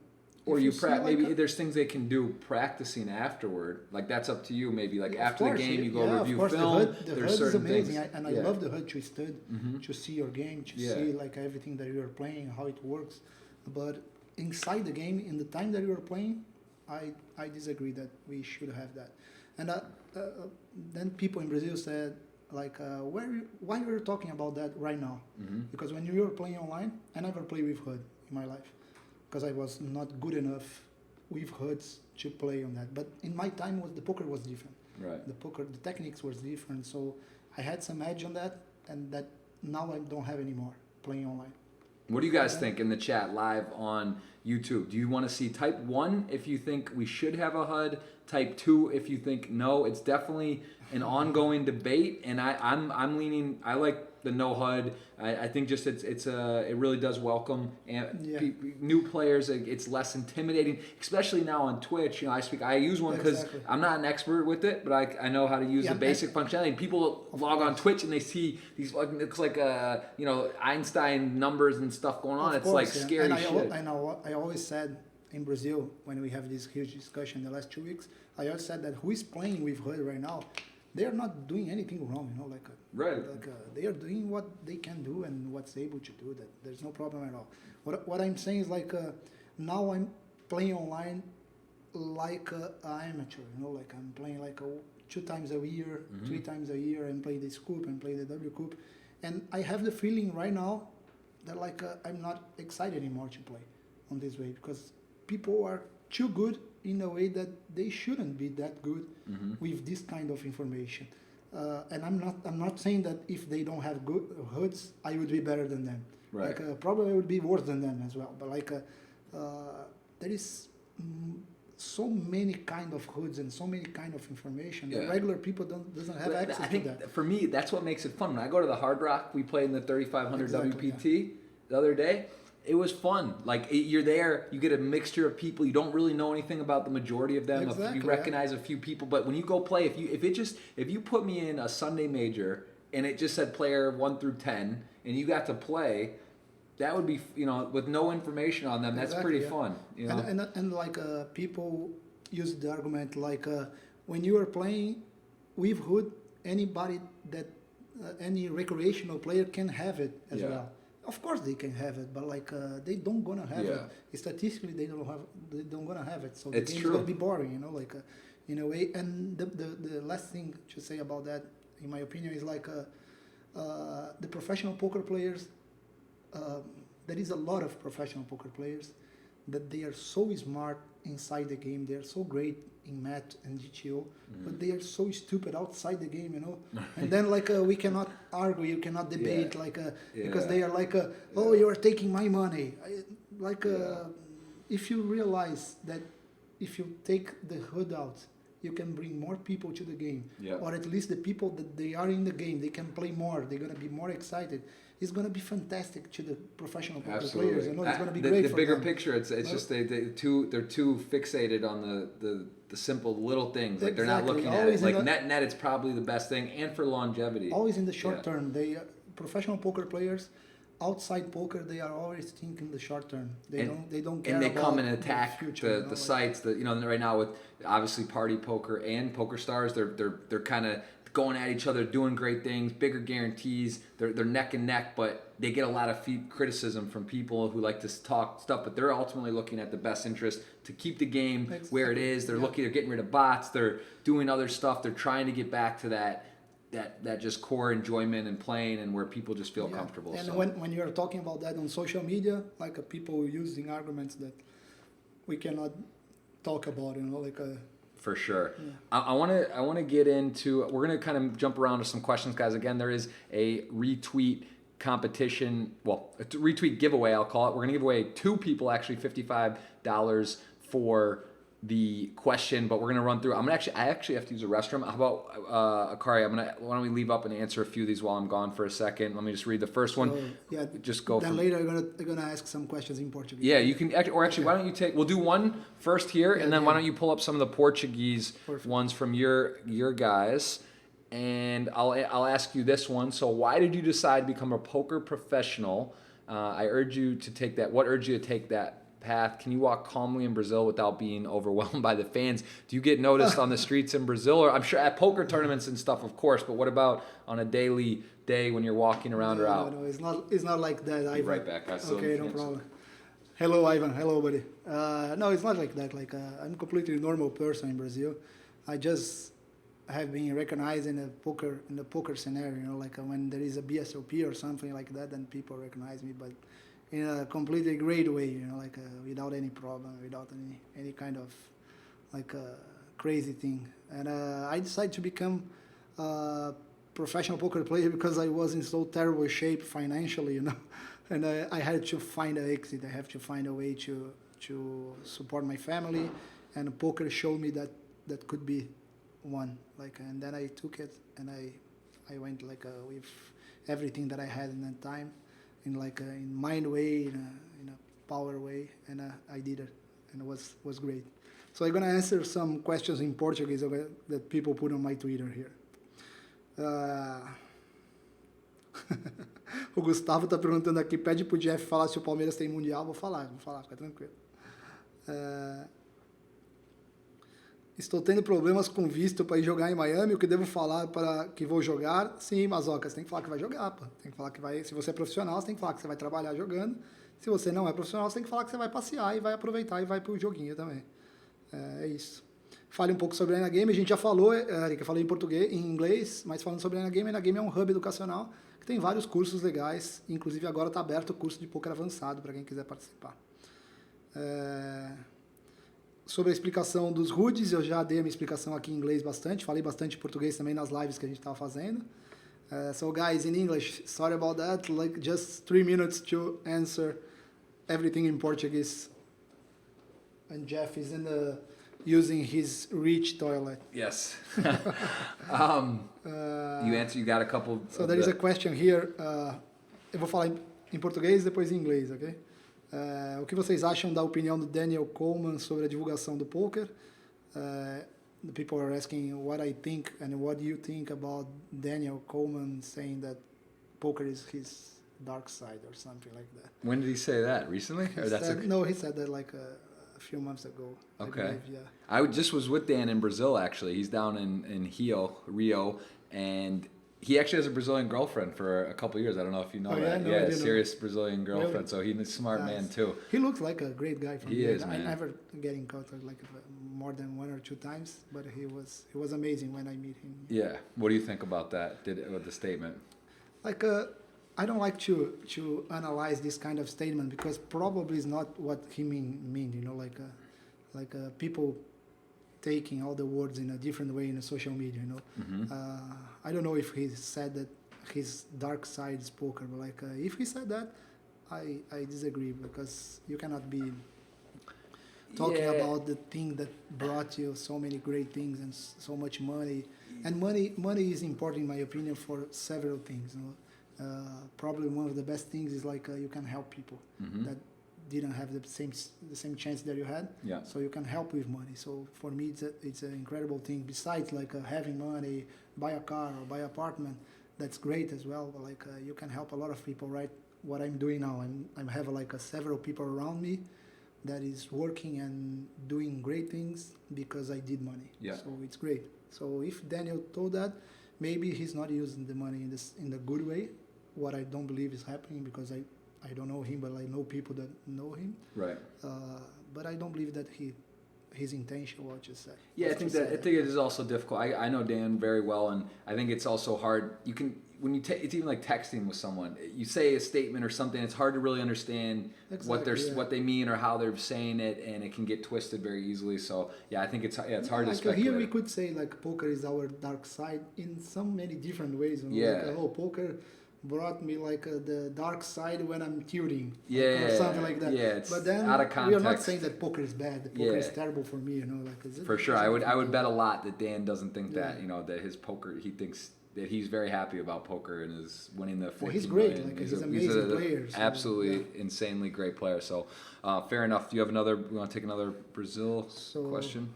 or maybe there's things they can do practicing afterward. Like that's up to you. Maybe like after the game you go review film. The HUD is amazing, and I love the HUD to study, to see your game, to see like everything that you are playing, how it works. But inside the game, in the time that you are playing, I disagree that we should have that. And then people in Brazil said, like, why are you talking about that right now? Because when you were playing online, I never played with HUD in my life because I was not good enough with HUDs to play on that. But in my time, the poker was different. Right. The techniques was different. So I had some edge on that, and that now I don't have anymore playing online. What do you guys think in the chat live on YouTube? Do you want to see type 1 if you think we should have a HUD, type 2 if you think no? It's definitely an ongoing debate, and I'm leaning. I like the no HUD. I think just it really does welcome new players. It's less intimidating, especially now on Twitch. I use one because I'm not an expert with it, but I know how to use the basic functionality. And people log on Twitch and they see these it looks like Einstein numbers and stuff going on. It's like scary shit. I always said in Brazil when we have this huge discussion the last 2 weeks, I always said that who is playing with HUD right now, they are not doing anything wrong, they are doing what they can do and what's able to do. That there's no problem at all. What I'm saying is like now I'm playing online like an amateur, like I'm playing like 2 times a year, 3 times a year, and play the scoop and play the W Cup, and I have the feeling right now that like I'm not excited anymore to play on this way because people are too good in a way that they shouldn't be that good with this kind of information. And I'm not saying that if they don't have good hoods, I would be better than them. Right. Like probably I would be worse than them as well. But like there is so many kind of hoods and so many kind of information that regular people doesn't have access to that. For me, that's what makes it fun. When I go to the Hard Rock, we played in the 3500 WPT the other day. It was fun. Like you're there, you get a mixture of people. You don't really know anything about the majority of them. You recognize a few people, but when you go play, if you put me in a Sunday major and it just said player 1 through 10, and you got to play, that would be, with no information on them. That's pretty fun. And like people use the argument like when you are playing with hood, anybody that any recreational player can have it as well. Of course they can have it, but like they don't gonna have it. Statistically, they don't gonna have it. So the game's gonna be boring, like in a way. And the last thing to say about that, in my opinion, is like the professional poker players. There is a lot of professional poker players that they are so smart inside the game. They are so great in math and GTO, but they are so stupid outside the game, And then like we cannot argue, you cannot debate, because they are like, oh, you are taking my money. If you realize that if you take the hood out, you can bring more people to the game, or at least the people that they are in the game, they can play more. They're gonna be more excited. It's gonna be fantastic to the professional poker players. It's gonna be great. The for bigger them. picture, it's just they're too fixated on the simple little things. Like they're not looking at it. Like net, it's probably the best thing, and for longevity. Always in the short term. They professional poker players. Outside poker, they are always thinking the short term. They don't care. And they about come and attack future, the sites that right now with obviously Party Poker and Poker Stars, they're kind of going at each other, doing great things, bigger guarantees. They're neck and neck, but they get a lot of criticism from people who like to talk stuff. But they're ultimately looking at the best interest to keep the game where it is. They're they're getting rid of bots. They're doing other stuff. They're trying to get back to that just core enjoyment and playing and where people just feel comfortable. And when you're talking about that on social media, like people using arguments that we cannot talk about, For sure. I want to get into, we're going to kind of jump around to some questions, guys. Again, there is a retweet competition, a retweet giveaway, I'll call it. We're going to give away 2 people actually $55 for the question, but we're gonna run through. I actually have to use a restroom. How about Akkari? Why don't we leave up and answer a few of these while I'm gone for a second? Let me just read the first one. Just go. Then later I'm gonna ask some questions in Portuguese. Yeah, you can. Why don't you take? We'll do one first here, and then why don't you pull up some of the Portuguese ones from your guys, and I'll ask you this one. So why did you decide to become a poker professional? I urge you to take that. What urged you to take that path? Can you walk calmly in Brazil without being overwhelmed by the fans? Do you get noticed on the streets in Brazil? Or I'm sure at poker tournaments and stuff, of course, but what about on a daily day when you're walking around or out? No, it's not like that, Ivan. Right back. Okay, no problem. Hello, Ivan. Hello, buddy. No, it's not like that. Like I'm a completely normal person in Brazil. I just have been recognized in the poker scenario. Like when there is a BSOP or something like that, then people recognize me. But in a completely great way, without any problem, without any kind of crazy thing. And I decided to become a professional poker player because I was in so terrible shape financially, and I had to find an exit. I have to find a way to support my family, and poker showed me that could be one. And then I took it, and I went with everything that I had in that time. In mind way, in a power way, and I did it, and it was great. So I'm gonna answer some questions in Portuguese that people put on my Twitter here. O Gustavo tá perguntando aqui, pede pro Jeff falar se o Palmeiras tem mundial. Vou falar, fica tranquilo. Estou tendo problemas com visto para ir jogar em Miami. O que devo falar para que vou jogar? Sim, Mazoca, você tem que falar que vai jogar, pô. Tem que falar que vai. Se você é profissional, você tem que falar que você vai trabalhar jogando. Se você não é profissional, você tem que falar que você vai passear e vai aproveitar e vai pro joguinho também. É isso. Fale um pouco sobre a Arena Game. A gente já falou, Erika, eu falei em inglês, mas falando sobre a Arena Game é um hub educacional que tem vários cursos legais. Inclusive agora está aberto o curso de poker avançado para quem quiser participar. sobre a explicação dos HUDs, eu já dei a minha explicação aqui em inglês bastante, falei bastante português também nas lives que a gente estava fazendo. So guys, in English, sorry about that, like just 3 minutes to answer everything in Portuguese. And Jeff is using his rich toilet. Yes. You got a couple. So there is a question here. Eu vou falar em português e depois em inglês, ok? O que vocês acham da opinião do Daniel Coleman sobre a divulgação do poker? The people are asking what I think and what do you think about Daniel Coleman saying that poker is his dark side or something like that. When did he say that? Recently? No, he said that like a few months ago. Okay. I believe, yeah. I just was with Dan in Brazil, actually. He's down in Rio, and he actually has a Brazilian girlfriend for a couple of years. I don't know if you know that. No, yeah, a serious Brazilian girlfriend. Really? So he's a smart man too. He looks like a great guy. He is, man. I never get in contact like more than 1 or 2 times, but he was amazing when I meet him. Yeah. What do you think about that? With the statement? Like I don't like to analyze this kind of statement because probably is not what he mean. You know, like people taking all the words in a different way in a social media, you know. Mm-hmm. I don't know if he said that his dark side is poker, but like if he said that, I disagree because you cannot be talking about the thing that brought you so many great things and so much money. And money is important in my opinion for several things. You know? Probably one of the best things is like you can help people that didn't have the same chance that you had. Yeah. So you can help with money. So for me, it's an incredible thing. Besides like having money, buy a car or buy an apartment, that's great as well. But like you can help a lot of people, right? What I'm doing now, I have like several people around me that is working and doing great things because I did money. Yeah. So it's great. So if Daniel told that, maybe he's not using the money in the good way. What I don't believe is happening because I don't know him, but I know people that know him. Right. But I don't believe that his intention was just that. Yeah, I think it is also difficult. I know Dan very well, and I think it's also hard. You can it's even like texting with someone. You say a statement or something. It's hard to really understand what they mean or how they're saying it, and it can get twisted very easily. So yeah, I think it's hard to speculate. Here we could say like poker is our dark side in so many different ways. You know? Yeah. Like, poker brought me like the dark side when I'm tutoring, or something like that. Yeah, it's but then out of context. We are not saying that poker is bad. Poker is terrible for me, you know. Like for sure, I would bet a lot that Dan doesn't think that, you know, that his poker. He thinks that he's very happy about poker and is winning the 14 he's great. million. Like, he's an amazing player. So, absolutely insanely great player. So fair enough. Do you have another? We want to take another Brazil question.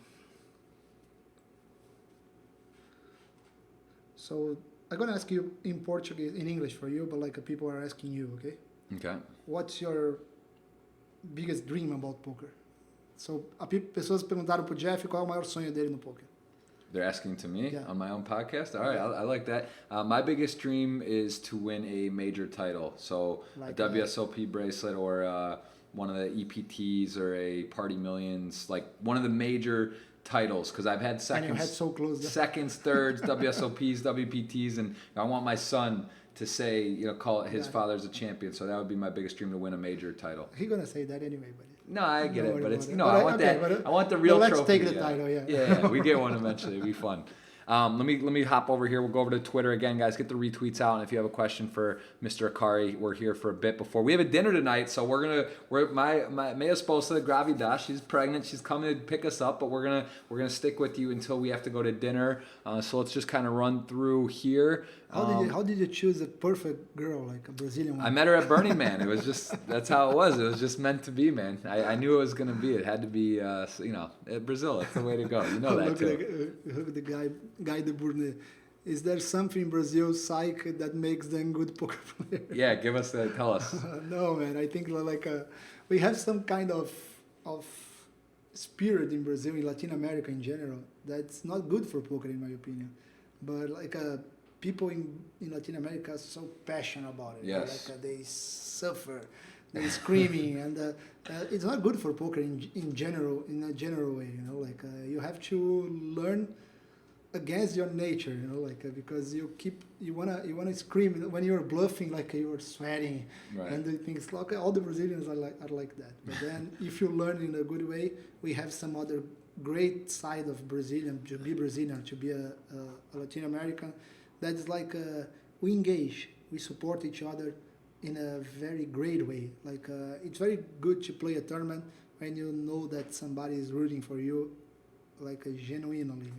So I'm gonna ask you in Portuguese, in English for you, but like people are asking you, okay? Okay. What's your biggest dream about poker? So pessoas perguntaram pro Jeff qual é o maior sonho dele no poker. They're asking to me on my own podcast. All right, I like that. My biggest dream is to win a major title, so like a WSOP bracelet or one of the EPTs or a Party Millions, like one of the major titles, because I've had seconds, thirds, WSOPs, WPTs, and I want my son to say, you know, call it his father's a champion. So that would be my biggest dream, to win a major title. He's gonna say that anyway, but no, I get it, but it's I want that. I want the real trophy. Let's take the title, Yeah, we get one eventually. It'd be fun. Let me hop over here. We'll go over to Twitter again, guys. Get the retweets out, and if you have a question for Mr. Akkari, we're here for a bit before we have a dinner tonight. So we're my minha esposa grávida. She's pregnant. She's coming to pick us up, but we're gonna stick with you until we have to go to dinner. So let's just kind of run through here. How did you choose a perfect girl, like a Brazilian one? I met her at Burning Man. It was just, that's how it was. It was just meant to be, man. I knew it was going to be. It had to be, Brazil. That's the way to go. You know that too. Look, the guy de Burne. Is there something in Brazil's psyche that makes them good poker players? Yeah, give us that. Tell us. No, man. I think like we have some kind of spirit in Brazil, in Latin America in general, that's not good for poker, in my opinion. But like people in Latin America are so passionate about it. Yes. Like they suffer, they're screaming, and it's not good for poker in a general way. You know, like you have to learn against your nature, because you wanna scream when you're bluffing, like you're sweating, Right. and the things like all the Brazilians are like that. But then if you learn in a good way, we have some other great side of Brazilian, to be a Latin American. That's like we engage, we support each other in a very great way. Like it's very good to play a tournament when you know that somebody is rooting for you, like genuinely,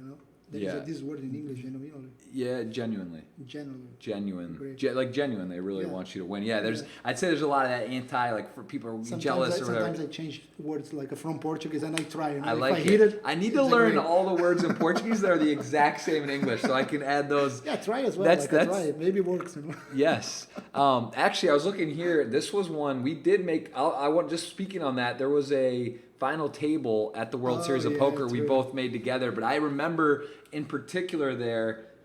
There is this word in English, genuinely. Yeah, genuinely. Genuine. Like genuine, they really want you to win. Yeah, I'd say there's a lot of that for people are jealous or whatever. Sometimes I change words like from Portuguese and I try. I like it. I need to learn all the words in Portuguese that are the exact same in English so I can add those. Yeah, try as well. Try. Maybe it works. Yes. Actually, I was looking here. This was one we did make. I want just speaking on that. There was a final table at the World Series of Poker we both made together, but I remember in particular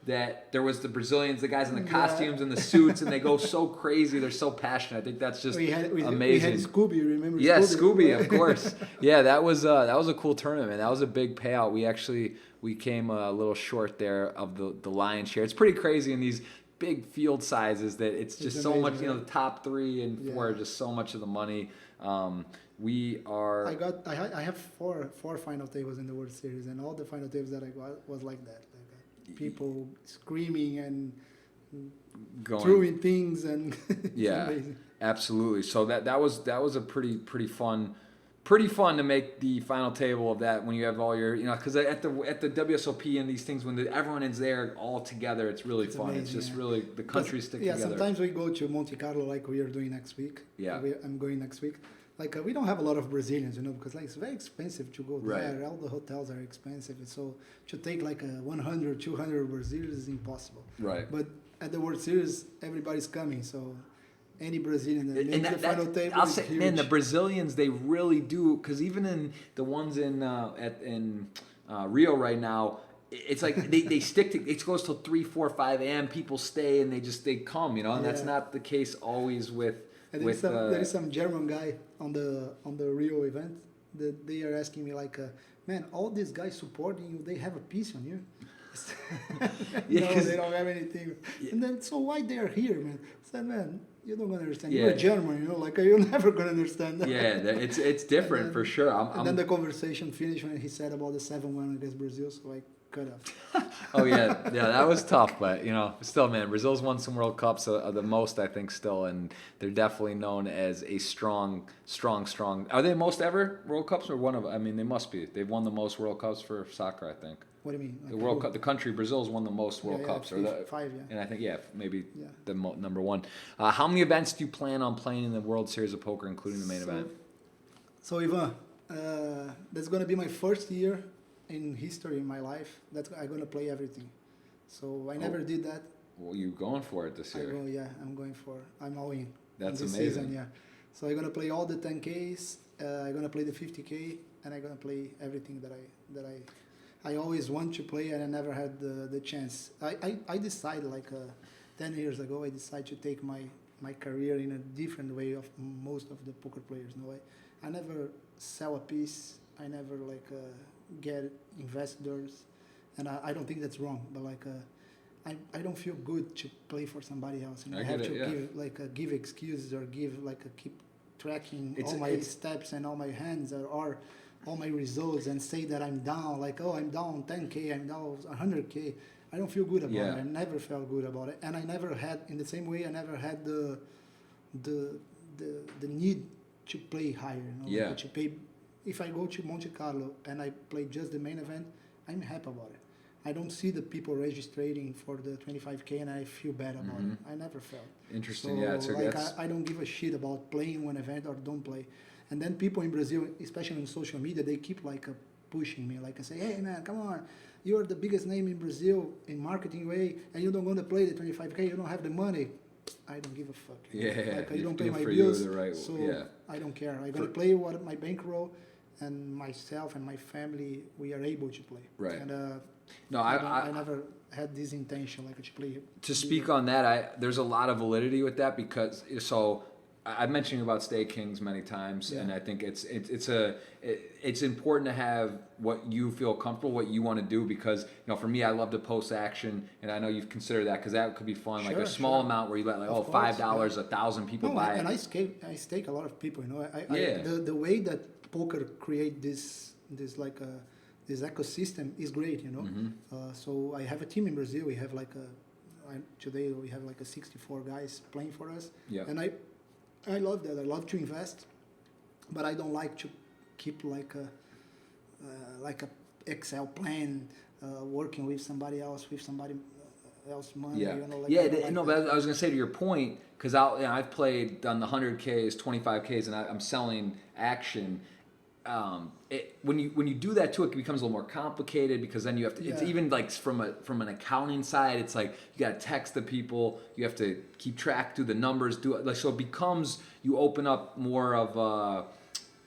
that there was the Brazilians, the guys in the costumes and the suits, and they go so crazy. They're so passionate. I think that's just amazing. We had Scooby, remember? Yeah, Scooby, of course. Yeah, that was a cool tournament. That was a big payout. We came a little short there of the lion's share. It's pretty crazy in these big field sizes that it's just so much. The top 3 and 4 are just so much of the money. I have four final tables in the World Series, and all the final tables that I got was like that. People screaming and throwing things, and yeah, amazing. Absolutely. So that was a pretty fun to make the final table of that when you have all your because at the WSOP and these things when everyone is there all together, it's really fun. Amazing, it's just really the countries stick together. Yeah, sometimes we go to Monte Carlo like we are doing next week. Yeah, I'm going next week. Like we don't have a lot of Brazilians, because it's very expensive to go there. Right. All the hotels are expensive, so to take like 100, 200 Brazilians is impossible. Right. But at the World Series, everybody's coming, so any Brazilian that makes the final table is huge. Man, the Brazilians, they really do, because even in the ones in Rio right now, it's like they stick to it. Goes till 3, 4, 5 a.m. People stay and they come, and that's not the case always with. And there is some German guy on the Rio event that they are asking me like, man, all these guys supporting you, they have a piece on you. No, they don't have anything. Yeah. And then so why they are here, man? I said, man, you don't understand. Yeah. You're German, you're never gonna understand that. Yeah, it's different then, for sure. And then the conversation finished when he said about the 7-1 against Brazil, so I cut off. Oh yeah, that was tough, but still, man, Brazil's won some World Cups, the most I think still, and they're definitely known as a strong. Are they most ever World Cups or one of? I mean, they must be. They've won the most World Cups for soccer, I think. What do you mean? Like the World Cup, the country Brazil's won the most World Cups, or 5, yeah. And I think maybe the number 1. How many events do you plan on playing in the World Series of Poker, including the main event? So Ivan, that's gonna be my first year in history in my life that I'm gonna play everything. So I never did that. Well, you going for it this year? I'm all in. That's this amazing. Season, yeah. So I'm gonna play all the 10Ks. I'm gonna play the 50K, and I'm gonna play everything that I always want to play, and I never had the chance. I decided 10 years ago. I decided to take my career in a different way of most of the poker players. I never sell a piece. I never get investors, and I don't think that's wrong. But I don't feel good to play for somebody else. I have to give excuses or keep tracking all my steps and all my hands or all my results and say that I'm down. I'm down 10K, I'm down 100K. I don't feel good about it. I never felt good about it, and I never had in the same way. I never had the need to play higher. To pay. If I go to Monte Carlo and I play just the main event, I'm happy about it. I don't see the people registering for the 25K and I feel bad about it. I never felt. Interesting, I don't give a shit about playing one event or don't play. And then people in Brazil, especially on social media, they keep pushing me. I say, hey man, come on, you're the biggest name in Brazil in marketing way, and you don't want to play the 25K. You don't have the money. I don't give a fuck. You don't pay my bills, I don't care. I'm gonna play what my bankroll and myself and my family we are able to play. Right. And I never had this intention to play. To speak on that, there's a lot of validity with that because I've mentioned about Stay Kings many times, Yeah. and I think it's important to have what you feel comfortable, what you want to do, because for me, I love to post action, and I know you've considered that because that could be fun, like a small amount where you let Of course, $5, 1,000 people buy it. And I stake a lot of people. Yeah. The way that poker create this this ecosystem is great. So I have a team in Brazil. We have today we have 64 guys playing for us. Yeah. And I love that. I love to invest, but I don't like to keep like a Excel plan, working with somebody else money. Yeah. But I was gonna say to your point, because I've played on the 100Ks, 25Ks, and I'm selling action. When you do that too, it becomes a little more complicated because then you have to. It's even like from an accounting side, it's like you got to text the people, you have to keep track, do the numbers, so it becomes you open up more of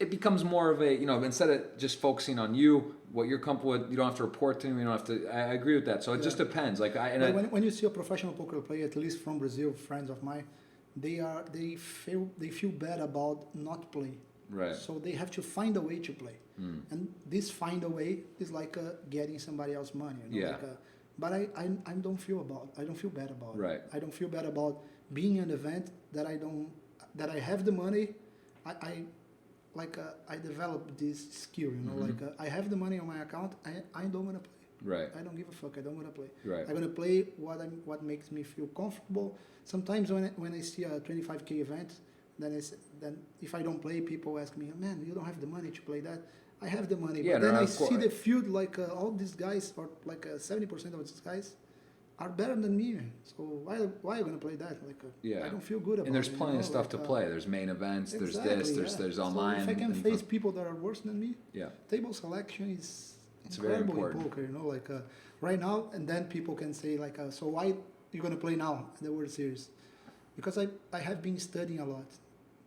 it becomes more of a instead of just focusing on you, what you're comfortable with, you don't have to report to me, you don't have to. I agree with that. So it just depends. When you see a professional poker player, at least from Brazil, friends of mine, they feel bad about not playing. Right. So they have to find a way to play, and this find a way is like getting somebody else money. But I don't feel bad about right. it. I don't feel bad about being an event that I have the money. I developed this skill. I have the money on my account. I don't wanna play. Right. I don't give a fuck. I don't wanna play. Right. I'm gonna play what makes me feel comfortable. Sometimes when I see a 25K event. Then if I don't play, people ask me, man, you don't have the money to play that. I have the money. Yeah, but then I see the field, all these guys, or 70% of these guys, are better than me. So why are you going to play that? I don't feel good about it. And there's plenty of stuff to play. There's main events, exactly, there's online. So if I can face people that are worse than me, table selection is incredible very in poker. Right now, and then people can say, so why you going to play now in the World Series? Because I have been studying a lot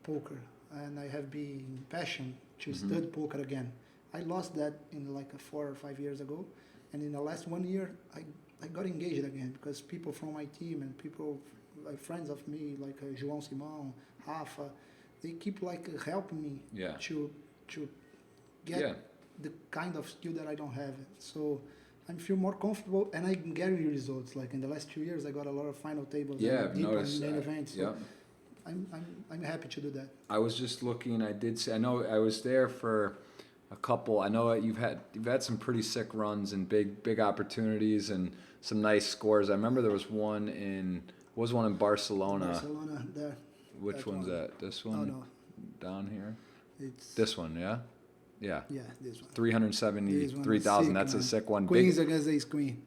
poker, and I have been passionate to study poker again. I lost that in 4 or 5 years ago, and in the last 1 year I got engaged again because people from my team and people friends of me João Simão, Rafa, they keep helping me to get the kind of skill that I don't have. So I feel more comfortable, and I'm getting results. In the last 2 years, I got a lot of final tables. I've noticed main that. events. So I'm happy to do that. I was just looking. I know I was there for a couple. I know you've had some pretty sick runs and big opportunities and some nice scores. I remember there was one in Barcelona. Barcelona there. Which one's that? This one? No. Down here. It's this one. Yeah. Yeah, this one. 373,000. That's a sick one. Queens against ace queen.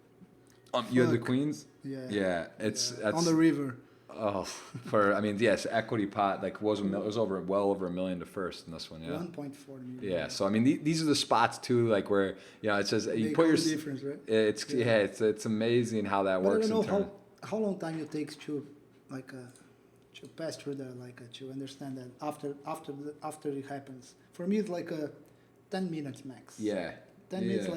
You had the queens? Yeah. Yeah, that's on the river. Oh, yes, equity pot it was well over $1 million to first in this one. Yeah. 1.4 million. Yeah, so these are the spots too, where it says you put your difference, right? It's amazing how that works. I don't know how long time it takes to to pass through that, to understand that after it happens. For me, it's 10 minutes max. Yeah. 10 minutes,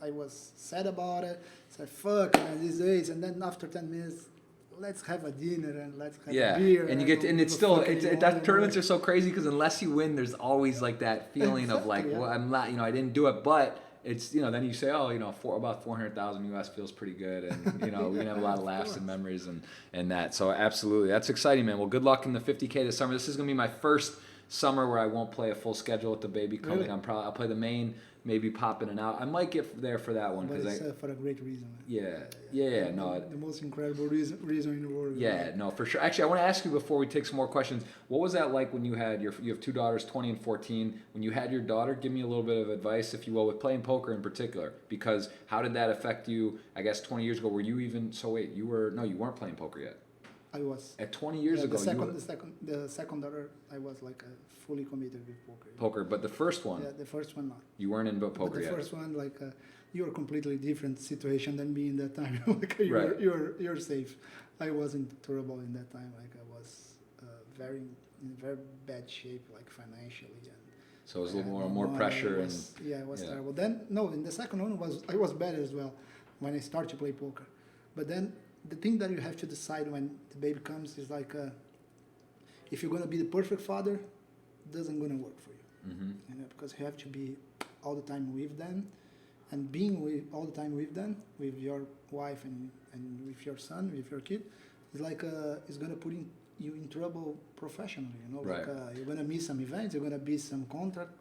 I was sad about it. Said, fuck, man, these days. And then after 10 minutes, let's have a dinner and let's have a beer. And you get it's still that tournaments are so crazy because unless you win, there's always that feeling of well, I'm not, I didn't do it, but it's then you say, about 400,000 US feels pretty good, and we can have a lot of laughs and memories and that. So absolutely, that's exciting, man. Well, good luck in the 50K this summer. This is gonna be my first summer where I won't play a full schedule with the baby coming. Really? I'll play the main, maybe pop in and out. I might get there for that one. But it's for a great reason. The most incredible reason in the world. Yeah, no, for sure. Actually, I want to ask you before we take some more questions. What was that like when you have two daughters, 20 and 14? When you had your daughter, give me a little bit of advice, if you will, with playing poker in particular. Because how did that affect you? I guess 20 years ago, were you even? So wait, you weren't playing poker yet. I was. At 20 years ago, the second daughter, I was fully committed with poker. Poker, but the first one. Yeah, the first one not. You weren't in poker yet. The first one, you're a completely different situation than me in that time. You're safe. I wasn't terrible in that time. I was in very bad shape, financially. So it was a little more pressure it was terrible. Then in the second one I was bad as well when I started to play poker, but then. The thing that you have to decide when the baby comes is if you're gonna be the perfect father, doesn't gonna work for you. Mm-hmm. You know, because you have to be all the time with them, and being all the time with them, with your wife and with your son, with your kid, it's like it's gonna put you in trouble professionally. You know, Right. like you're gonna miss some events, you're gonna miss some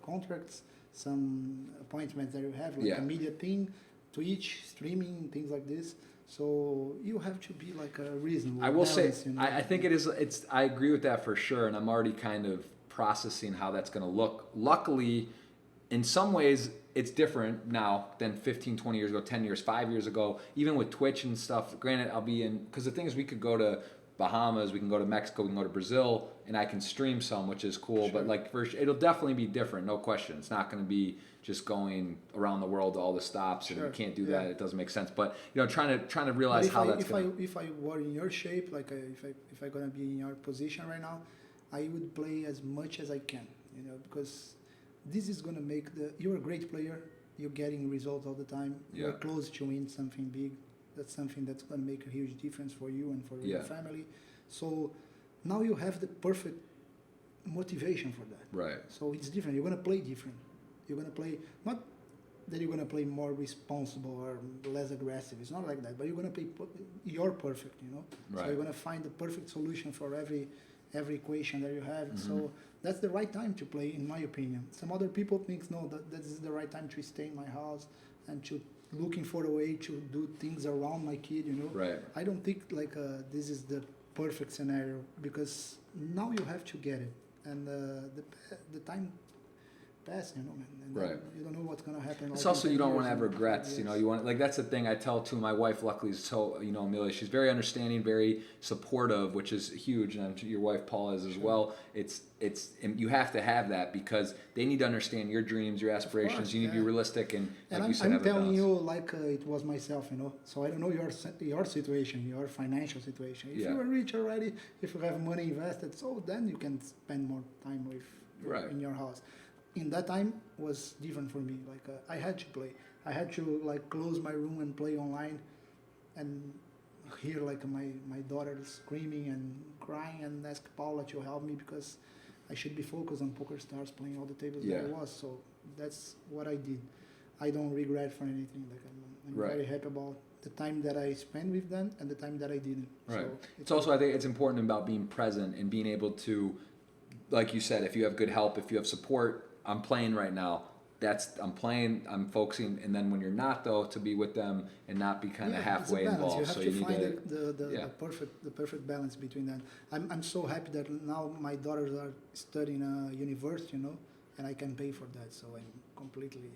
contracts, some appointments that you have, like a media thing, Twitch, streaming, things like this. So you have to be like a reasonable. I will balance, say, you know? I think it is. I agree with that for sure, and I'm already kind of processing how that's going to look. Luckily, in some ways, it's different now than 15, 20 years ago, 10 years, 5 years ago. Even with Twitch and stuff. Granted, I'll be in because the thing is, we could go to Bahamas, we can go to Mexico, we can go to Brazil, and I can stream some, which is cool. Sure. But like, it'll definitely be different, no question. It's not going to be just going around the world to all the stops, and Sure. you can't do that. It doesn't make sense. But trying to realize But how that's going. If I were in your shape, like if I gonna be in your position right now, I would play as much as I can, you know, because this is gonna make you're a great player. You're getting results all the time. Yeah. You're close to win something big. That's something that's gonna make a huge difference for you and for your family. So now you have the perfect motivation for that. Right. So it's different. You're gonna play different. You're gonna play not that you're gonna play more responsible or less aggressive. It's not like that. But you're gonna play. You're perfect, you know. Right. So you're gonna find the perfect solution for every equation that you have. Mm-hmm. So that's the right time to play, in my opinion. Some other people think no, that is the right time to stay in my house and to looking for a way to do things around my kid. You know. Right. I don't think like this is the perfect scenario because now you have to get it, and the time pass, you know, man. And Right. You don't know what's gonna happen. It's like, also in you 10 don't want to years have and regrets. 5 You know, years. you want like that's the thing I tell too. My wife, luckily, is so Amelia. She's very understanding, very supportive, which is huge. And I'm sure your wife Paula is as well. It's and you have to have that because they need to understand your dreams, your aspirations. course, You need to be yeah. realistic and like And you said, I'm have a telling balance. you like it was myself, you know. So I don't know your situation, your financial situation. If you are rich already, if you have money invested, so then you can spend more time with in your house. In that time was different for me. Like I had to play. I had to like close my room and play online, and hear like my daughter screaming and crying and ask Paula to help me because I should be focused on Poker Stars playing all the tables that I was. So that's what I did. I don't regret for anything. Like I'm very happy about the time that I spent with them and the time that I didn't. Right. So it's also I think it's important about being present and being able to, like you said, if you have good help, if you have support. I'm playing right now. I'm playing. I'm focusing, and then when you're not, though, to be with them and not be kind of halfway involved. You have so to you need find to the perfect balance between them. I'm so happy that now my daughters are studying university, you know, and I can pay for that. So I'm completely.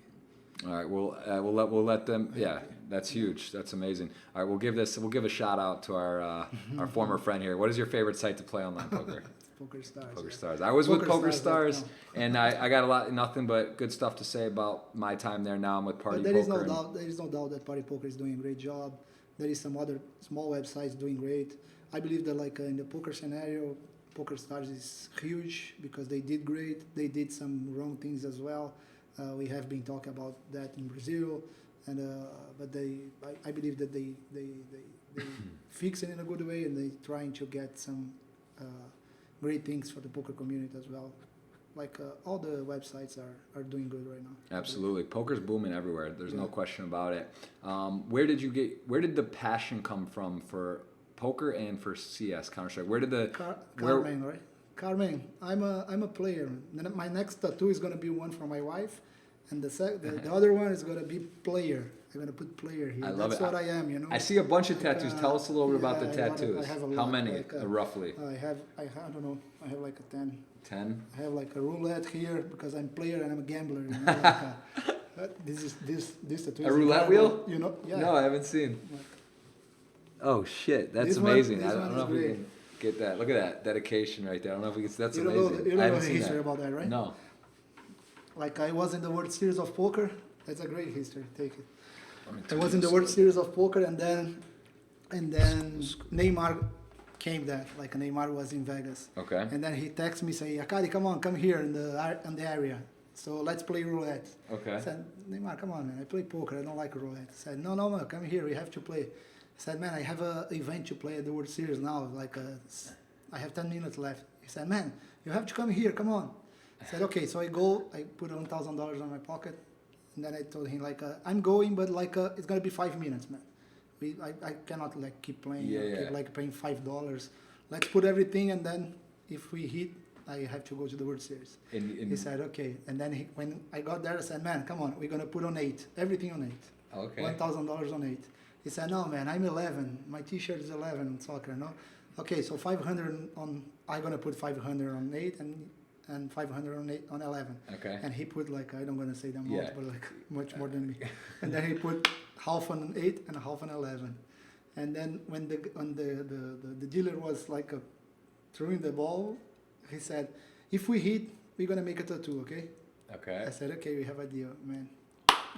All right, we'll let them. Yeah, that's huge. That's amazing. All right, we'll give a shout out to our former friend here. What is your favorite site to play online poker? Poker Stars. Poker Stars. I was with Poker Stars, and I got nothing but good stuff to say about my time there. Now I'm with Party But Poker. There is no doubt that Party Poker is doing a great job. There is some other small websites doing great. I believe that like in the poker scenario, Poker Stars is huge because they did great. They did some wrong things as well. We have been talking about that in Brazil, and but I believe that they fix it in a good way, and they trying to get some great things for the poker community as well. Like all the websites are doing good right now. Absolutely, poker's booming everywhere. There's no question about it. Where did the passion come from for poker and for CS Counter-Strike? Where did the Carmen, right? Carmen, I'm a player. Then my next tattoo is gonna be one for my wife, and the other one is gonna be player. I'm gonna put player here. I love That's what I am, you know. I see a bunch of tattoos. Tell us a little bit about the tattoos. I have a lot. How many, like, roughly? I don't know. I have like a 10. 10? I have like a roulette here because I'm player and I'm a gambler. You know, like, this tattoo. A roulette wheel? You know? Yeah. No, I haven't seen. Like, oh shit, that's amazing. I don't know if we can get that. Look at that dedication right there. I don't know if we can. That's amazing. You don't know the history about that, right? No. Like I was in the World Series of Poker. That's a great history. Take it. I was in the World Series of Poker, and then Neymar came there. Like Neymar was in Vegas. Okay. And then he texted me saying, "Akkari, come here in the area. So let's play roulette." Okay. I said, "Neymar, come on, man. I play poker. I don't like roulette." I said, "No, come here. We have to play." I said, "Man, I have an event to play at the World Series now. Like I have 10 minutes left. He said, man, you have to come here, come on. I said, okay. So I go, I put $1,000 on my pocket. And then I told him, like, I'm going, but, like, it's going to be 5 minutes, man. I cannot, like, keep playing, keep, like, paying $5. Let's put everything, and then if we hit, I have to go to the World Series. He said, okay. And then when I got there, I said, man, come on, we're going to put on 8. Everything on 8. Okay. $1,000 on 8. He said, no, man, I'm 11. My T-shirt is 11 in soccer, no? Okay, so 500 on, I'm going to put 500 on 8 and 500 on 8 on 11. Okay. And he put, like, I don't going to say the amount, but, like, much more than me. And then he put half on 8 and half on 11. And then when the dealer was, like, throwing the ball, he said, if we hit, we're going to make a tattoo, okay? Okay. I said, okay, we have a deal, man.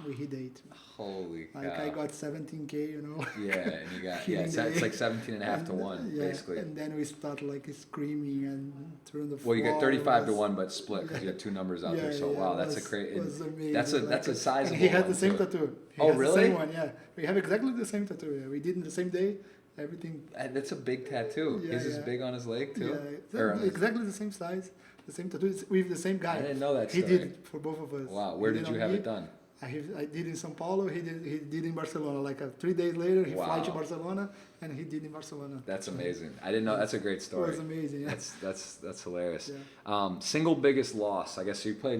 We hit 8. Holy cow. Like, I got 17K, you know. Yeah, and you got, it's like 17 and a half to 1, basically. And then we start, like, screaming and throwing the Well, you get 35 to 1, but split because Yeah. you had 2 numbers out there. So, wow, that's a great, It was amazing. that's a sizable And he had one, the same too. tattoo. He Oh, has really? The same one, yeah. We have exactly the same tattoo. Yeah. We did in the same day. Everything. That's a big tattoo. Yeah, Is this yeah. big on his leg, too? Yeah, Or on his- exactly the same size, the same tattoo. It's with the same guy. I didn't know that He story. did it for both of us. Wow, where He did you on have me. it done? I did in São Paulo. He did in Barcelona. Like 3 days later, he flew to Wow. Barcelona, and he did in Barcelona. That's amazing. I didn't know. That's a great It story. was amazing. Yeah. That's hilarious. Yeah. Single biggest loss. I guess you played.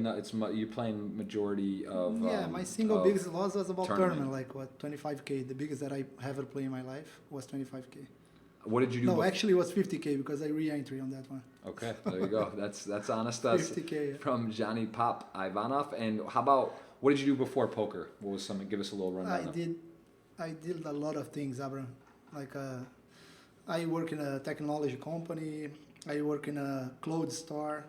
You playing majority of. My single of biggest loss was about tournament. like what 25K. The biggest that I ever played in my life was 25K. What did you do? No, actually it was 50K because I re-entry on that one. Okay, there you go. That's honest. That's 50K. Yeah. from Johnny Pop Ivanov. And how about what did you do before poker? What was some? Give us a little rundown. I did a lot of things, Abram. Like I work in a technology company. I work in a clothes store.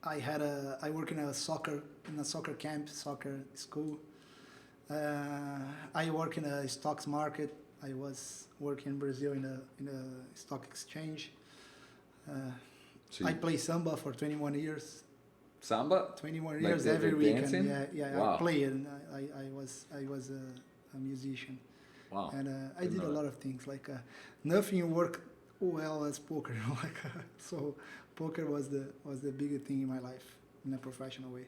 I work in a soccer camp, soccer school. I work in a stocks market. I was working in Brazil in a stock exchange. I play samba for 21 years. Samba? 21 Like years the every weekend. dancing? Yeah. Wow. I play and I was a musician. Wow. And I did a lot of things. Like nothing worked well as poker. You know? So poker was the biggest thing in my life in a professional way.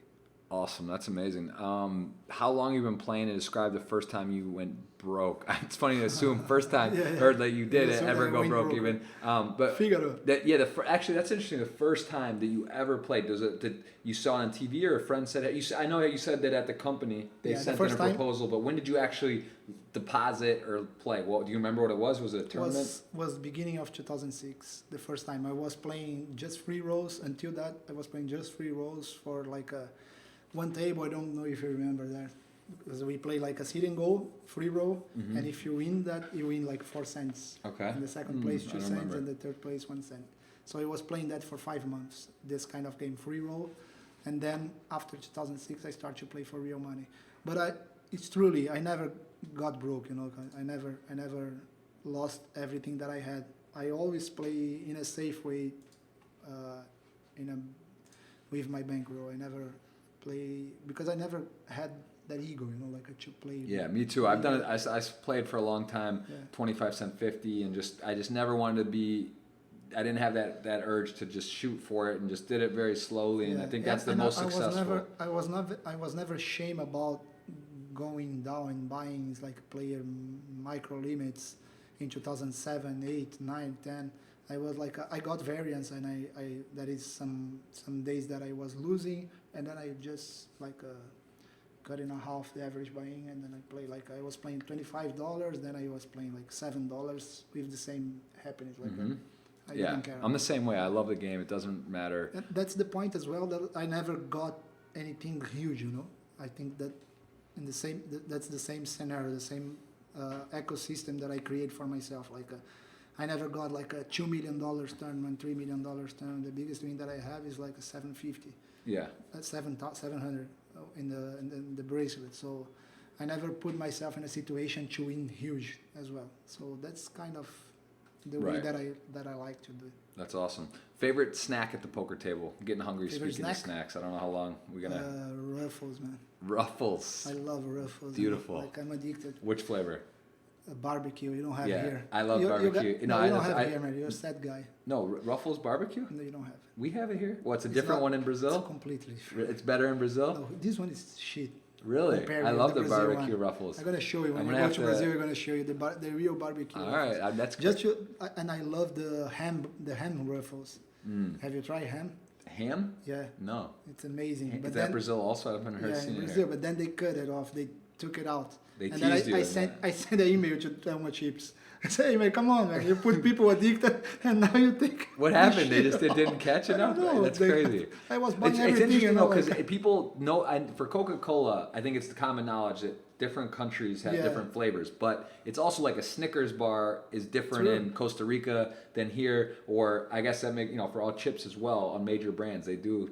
Awesome. That's amazing. How long you been playing and describe the first time you went broke? It's funny to assume first time or that you did it ever go broke even. But Figaro. Actually that's interesting. The first time that you ever played, did you saw it on TV or a friend said it? I know that you said that at the company they sent in a proposal, but when did you actually deposit or play? Well, do you remember what it was? Was it a tournament? Was beginning of 2006. The first time I was playing just free rolls. Until that, I was playing just free rolls for like one table. I don't know if you remember that. Because we play like a sit and go free roll, and if you win that, you win like 4 cents. Okay. And the second place 2 cents, remember. and the third place 1 cent. So I was playing that for 5 months. This kind of game, free roll, and then after 2006, I started to play for real money. But it's truly, I never got broke. You know, I never lost everything that I had. I always play in a safe way, with my bankroll. I never play because I never had that ego, you know, like I should play. Yeah, me too. I've done it. I played for a long time, 25 cent 50, and I just never wanted to be. I didn't have that urge to just shoot for it, and just did it very slowly. And I think that's the most successful. I was never ashamed about going down and buying like player micro limits in 2007, 8, 9, 10. I was like I got variance, and I that is some days that I was losing, and then I just like cut in a half the average buying, and then I play like I was playing $25, then I was playing like $7 with the same happiness. Like I didn't care. I'm the same way. I love the game. It doesn't matter. And that's the point as well, that I never got anything huge. You know, I think that that's the same scenario, the same ecosystem that I create for myself. Like I never got like a $2 million tournament, $3 million tournament. The biggest win that I have is like a 750. Yeah. That's 700 in the bracelet. So I never put myself in a situation to win huge as well. So that's kind of the way that I like to do it. That's awesome. Favorite snack at the poker table? I'm getting hungry. Speaking of snacks, I don't know how long we're gonna. Ruffles, man. Ruffles. I love Ruffles. Beautiful. Like I'm addicted. Which flavor? a barbecue. You don't have Yeah, here. I love You barbecue. got, No, no, you don't I- have I- it here, man. You're a sad guy. No, Ruffles Barbecue? No, you don't have it. We have it here. What's a It's different not- one in It's Brazil? completely. It's better in Brazil? No, this one is shit. Really? compared I with love the Brazil barbecue one. Ruffles. I'm gonna show you when I'm you gonna go have to to- Brazil. We're gonna show you the real barbecue. All Ruffles. right, that's Just you, and I love the ham Ruffles. Have you tried ham? ham? Yeah, No. it's amazing. Is that Brazil also? I haven't heard Yeah, seen in it Brazil, here. but then they cut it off. They took it out. They and then teased you I in sent that. I sent an email to Thelma Chips. I said, hey man, come on, man. You put people addicted, and now you think. What happened? They didn't catch it I up? don't know. That's They- crazy. I was buying It's everything. interesting and though I was because people know, and for Coca-Cola, I think it's the common knowledge that different countries have Yeah. different flavors. But it's also like a Snickers bar is different True. in Costa Rica than here, or I guess that make for all chips as well on major brands. They do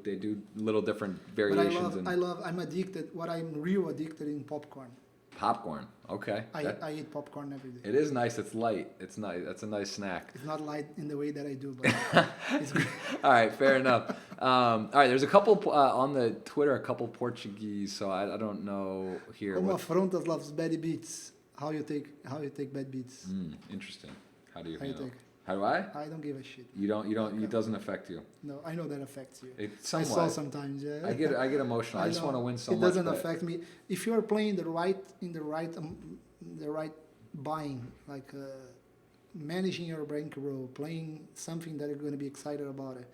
little different But variations I'm addicted. What I'm real addicted in popcorn. popcorn. Okay, I eat popcorn every day. it is nice. It's light. It's nice. That's a nice snack. It's not light in the way that I do, but it's great. All right, fair enough. All right, there's a couple on the Twitter, a couple Portuguese, so I don't know here. Como what- afrontas loves bad beats. How you take bad beats? Interesting. How do you How you handle? take? How do I? I don't give a shit. You don't. It doesn't affect you. No, I know that affects you. It I somewhat. saw sometimes. Yeah. I get emotional. I just know. want to win so it much. doesn't but- affect me. If you are playing the right buying, like managing your bankroll, playing something that you're going to be excited about it,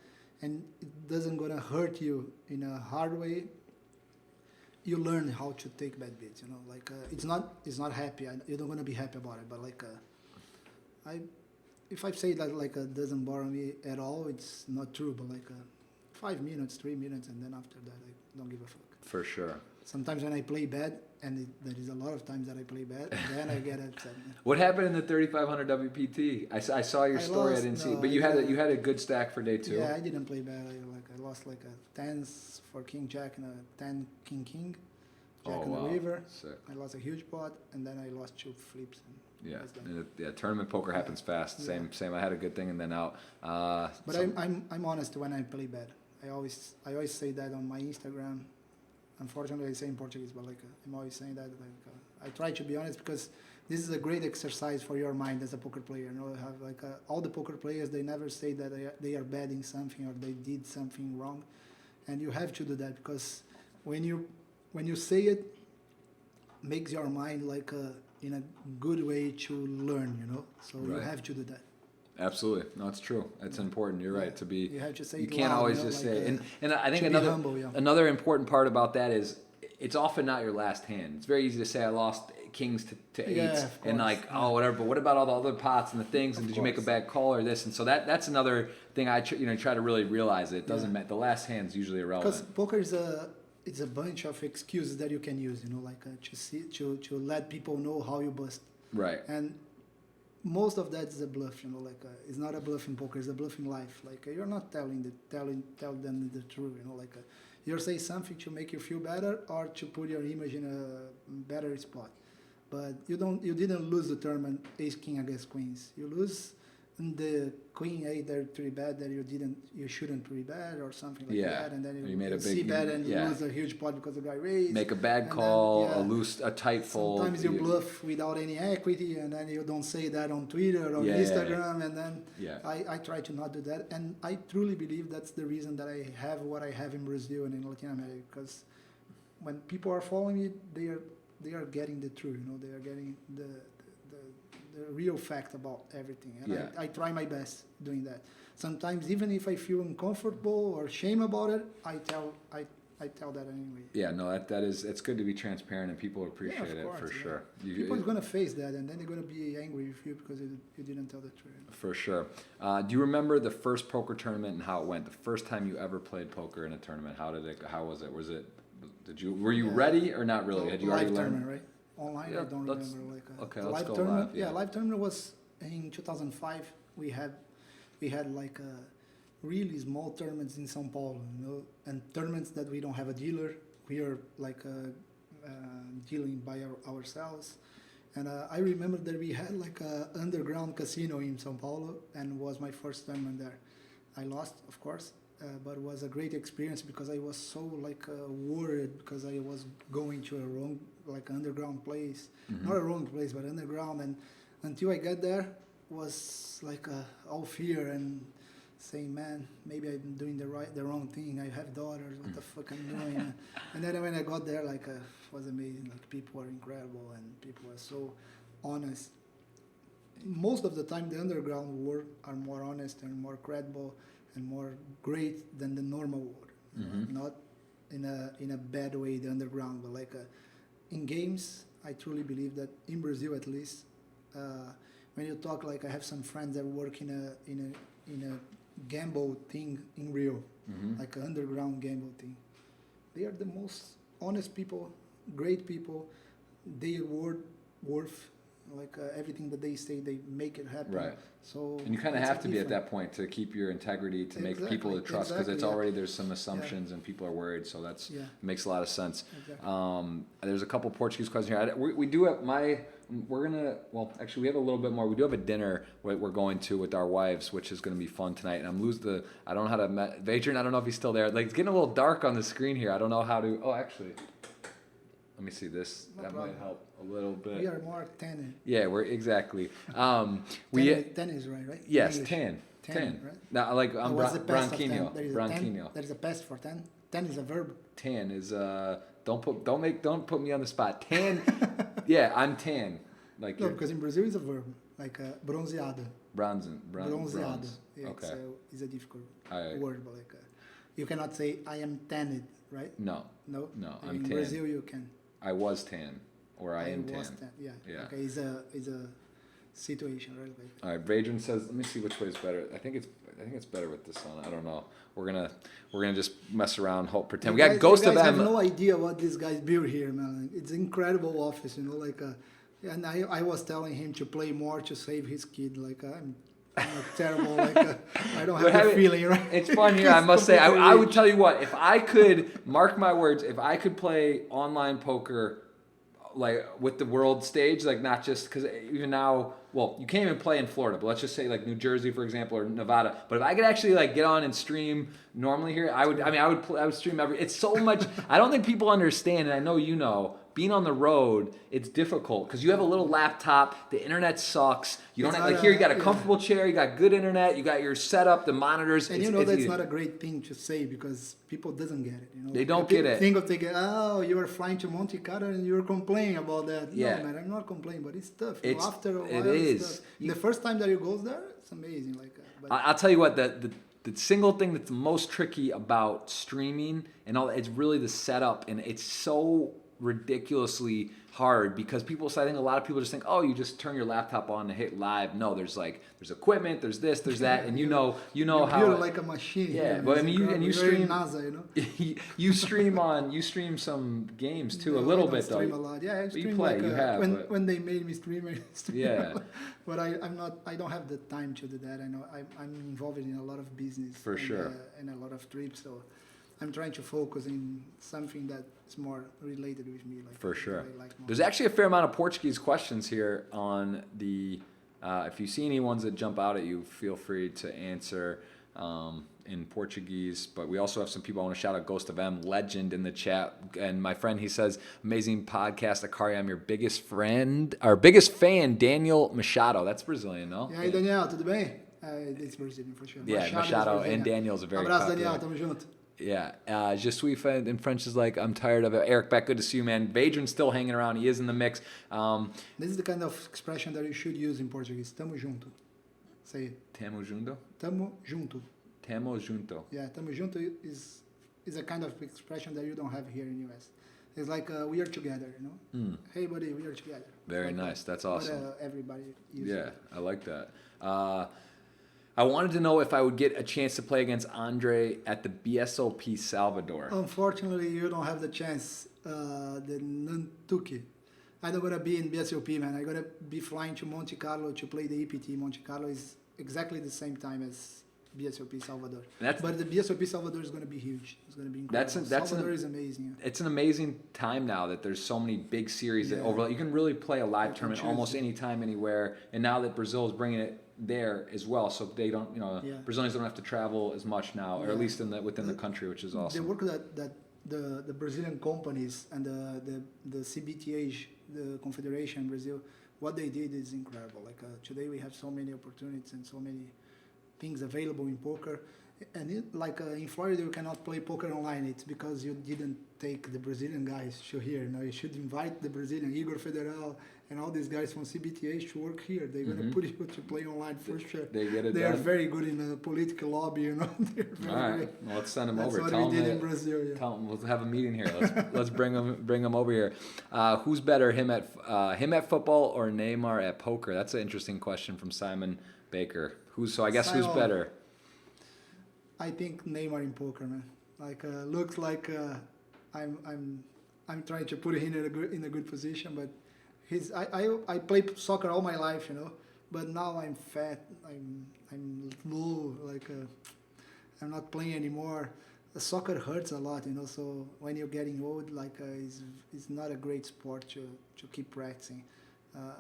and it doesn't going to hurt you in a hard way. You learn how to take bad beats. It's not happy. You're not going to be happy about it. But if I say that doesn't bother me at all, it's not true. But 5 minutes, 3 minutes, and then after that, I don't give a fuck. For sure. Sometimes when I play bad, and there is a lot of times that I play bad, then I get upset. What happened in the 3500 WPT? I saw your I story. lost, I didn't see, no, but I you had didn't. you had a good stack for day 2. Yeah, I didn't play bad. I lost a tens for King Jack and a 10 King King, Jack and the River. Sick. I lost a huge pot, and then I lost 2 flips. And Yeah, that's done. and yeah. Tournament poker happens fast. Yeah. Same. I had a good thing and then out. But So- I'm honest when I play bad. I always say that on my Instagram. Unfortunately, I say in Portuguese, but I'm always saying that. I try to be honest because this is a great exercise for your mind as a poker player. Have all the poker players, they never say that they are bad in something or they did something wrong, and you have to do that because when you say it, makes your mind in a good way to learn. So you Right. have to do that. Absolutely. No, it's true. It's important. You're right. To be, You have to say you it can't loud, always just say it. And I think to be another humble, yeah. another important part about that is it's often not your last hand. It's very easy to say I lost kings to eights Yeah, of and course, oh whatever. But what about all the other pots and the things? And did you make a course. bad call or this? And so that's another thing I try to really realize. It doesn't Yeah. matter. The last hand's usually Because irrelevant. poker it's a bunch of excuses that you can use, to let people know how you bust. Right. And most of that is a bluff, it's not a bluff in poker, it's a bluff in life. You're not tell them the truth, you're saying something to make you feel better or to put your image in a better spot. But you didn't lose the tournament ace king against queens. You lose the queen 8 there 3 bet that you shouldn't 3 bet or something like Yeah. that, and then You made a see big- bet and yeah. you lose a huge pot because the guy raised. Make a bad and then, call, yeah. a tight fold. Sometimes you bluff without any equity, and then you don't say that on Twitter or Yeah, Instagram, and then Yeah. I try to not do that. And I truly believe that's the reason that I have what I have in Brazil and in Latin America, because when people are following me, they are getting the truth, they are getting the real fact about everything. And Yeah. I try my best doing that. Sometimes even if I feel uncomfortable or shame about it, I tell that anyway. Yeah, no, it's good to be transparent and people appreciate of it course, for yeah. sure. People are going to face that, and then they're going to be angry with you because you didn't tell the truth. For sure. Do you remember the first poker tournament and how it went? The first time you ever played poker in a tournament, how was it? Were you ready or not really? Had you already live learned? tournament, right? Online, Yeah, I don't let's- remember. okay, the let's live go tournament. live, yeah. Live tournament was in 2005. We had really small tournaments in São Paulo, and tournaments that we don't have a dealer. We are dealing by ourselves. And I remember that we had a underground casino in São Paulo, and was my first tournament there. I lost, of course, but it was a great experience because I was so worried because I was going to a wrong underground place, not a wrong place but underground, and until I got there was all fear and saying, man, maybe I'm doing the wrong thing. I have daughters. What the fuck I'm doing? And then when I got there, it was amazing. People are incredible and people are so honest. Most of the time, the underground world are more honest and more credible and more great than the normal world. Not in a bad way, the underground, but in games, I truly believe that in Brazil at least, when you talk, I have some friends that work in a gamble thing in Rio, an underground gamble thing. They are the most honest people, great people. They are worth everything that they say, they make it happen. Right. So and you kind of have to be at that point to keep your integrity, to make people to trust, because it's already there's some assumptions and people are worried. So that's makes a lot of sense. Exactly. There's a couple Portuguese questions here. We do have actually we have a little bit more. We do have a dinner we're going to with our wives, which is going to be fun tonight. And I don't know how to Adrian, I don't know if he's still there. It's getting a little dark on the screen here. I don't know how to. Oh, actually. Let me see this. No that problem. Might help a little bit. We are more tan. Yeah, we're exactly. Tan is right? Yes, tan. Right? Now, I'm branquinho. There is a past for tan. Tan is a verb. Tan is don't put me on the spot. Tan. Yeah, I'm tan. No, because in Brazil it's a verb, bronzeado. Bronzeado. Bronze. Yeah, okay. So it's a difficult word, but you cannot say I am tanned, right? No. I'm tan. In Brazil you can. I was tan, or I am tan. Yeah. Okay, it's a situation, right? All right, Adrian says, let me see which way is better. I think it's better with this on. I don't know. We're gonna just mess around, pretend. We got Ghost of M. I have no idea what this guy's built here, man. It's an incredible office, and I was telling him to play more to save his kid. I'm terrible. I don't have the feeling, right? It's fun here. I must say, I would tell you what. If I could, mark my words, if I could play online poker, with the world stage, not just because even now, well, you can't even play in Florida, but let's just say New Jersey, for example, or Nevada. But if I could actually get on and stream normally here, I would stream it's so much. I don't think people understand, and I know being on the road, it's difficult because you have a little laptop, the internet sucks. You don't have, here you got a comfortable chair, you got good internet, you got your setup, the monitors. And that's not a great thing to say because people doesn't get it. They don't get it. Think of you are flying to Monte Carlo and you're complaining about that. Yeah. No, man, I'm not complaining, but it's tough. After a while, it is. The first time that you go there, it's amazing. I'll tell you what, the single thing that's the most tricky about streaming and all, it's really the setup, and it's so ridiculously hard because I think a lot of people just think, oh, you just turn your laptop on and hit live. No, there's equipment, there's this, there's that, and you know how. You're like a machine. Yeah, but you stream NASA, you stream some games too, a little bit though. Stream a lot. Yeah, I stream. You play. When they made me stream, I stream. Yeah. But I don't have the time to do that. I know I'm involved in a lot of business. For sure. And a lot of trips, so I'm trying to focus in something that's more related with me. For sure. There's actually a fair amount of Portuguese questions here on the. If you see any ones that jump out at you, feel free to answer in Portuguese. But we also have some people. I want to shout out Ghost of M, legend in the chat. And my friend, he says, amazing podcast, Akkari. I'm your biggest fan, Daniel Machado. That's Brazilian, no? E aí, Daniel, tudo bem? It's Brazilian for sure. Yeah, Machado and Daniel's a very Abraço, Daniel. Tamo junto. Yeah, Je suis fan in French is I'm tired of it. Eric Beck, good to see you, man. Adrian's still hanging around. He is in the mix. This is the kind of expression that you should use in Portuguese. Tamo junto. Say it. Tamo junto? Tamo junto. Tamo junto. Yeah, tamo junto is a kind of expression that you don't have here in US. It's we are together, Hey, buddy, we are together. Very nice. That's awesome. But everybody uses it. I like that. I wanted to know if I would get a chance to play against Andre at the BSOP Salvador. Unfortunately, you don't have the chance. The Nantuque. I'm not going to be in BSOP, man. I'm going to be flying to Monte Carlo to play the EPT. Monte Carlo is exactly the same time as BSOP Salvador. But the BSOP Salvador is going to be huge. It's going to be incredible. Salvador is amazing. Yeah. It's an amazing time now that there's so many big series that overlap. You can really play a live tournament almost anytime, anywhere. And now that Brazil is bringing it there as well, so they don't, Yeah. Brazilians don't have to travel as much now, or at Yeah. least within the country, which is awesome. The work that the Brazilian companies and the CBTH, the Confederation in Brazil, what they did is incredible. Like today we have so many opportunities and so many things available in poker. And in Florida, you cannot play poker online. It's because you didn't take the Brazilian guys to here. You should invite the Brazilian, Igor Federal, and all these guys from CBTH to work here. They're going to put you to play online for sure. They get it They done. are very good in the political lobby, They're very All right, great. well, let's send them That's over. what Tell we them did in Brazil, yeah. Tell them we'll have a meeting here. Let's bring them over here. Who's better, him at football or Neymar at poker? That's an interesting question from Simon Baker. Who's better? I think Neymar in poker, man. Looks like I'm trying to put him in a good position, but I played soccer all my life, but now I'm fat. I'm low. I'm not playing anymore. The soccer hurts a lot, So when you're getting old, it's not a great sport to keep practicing.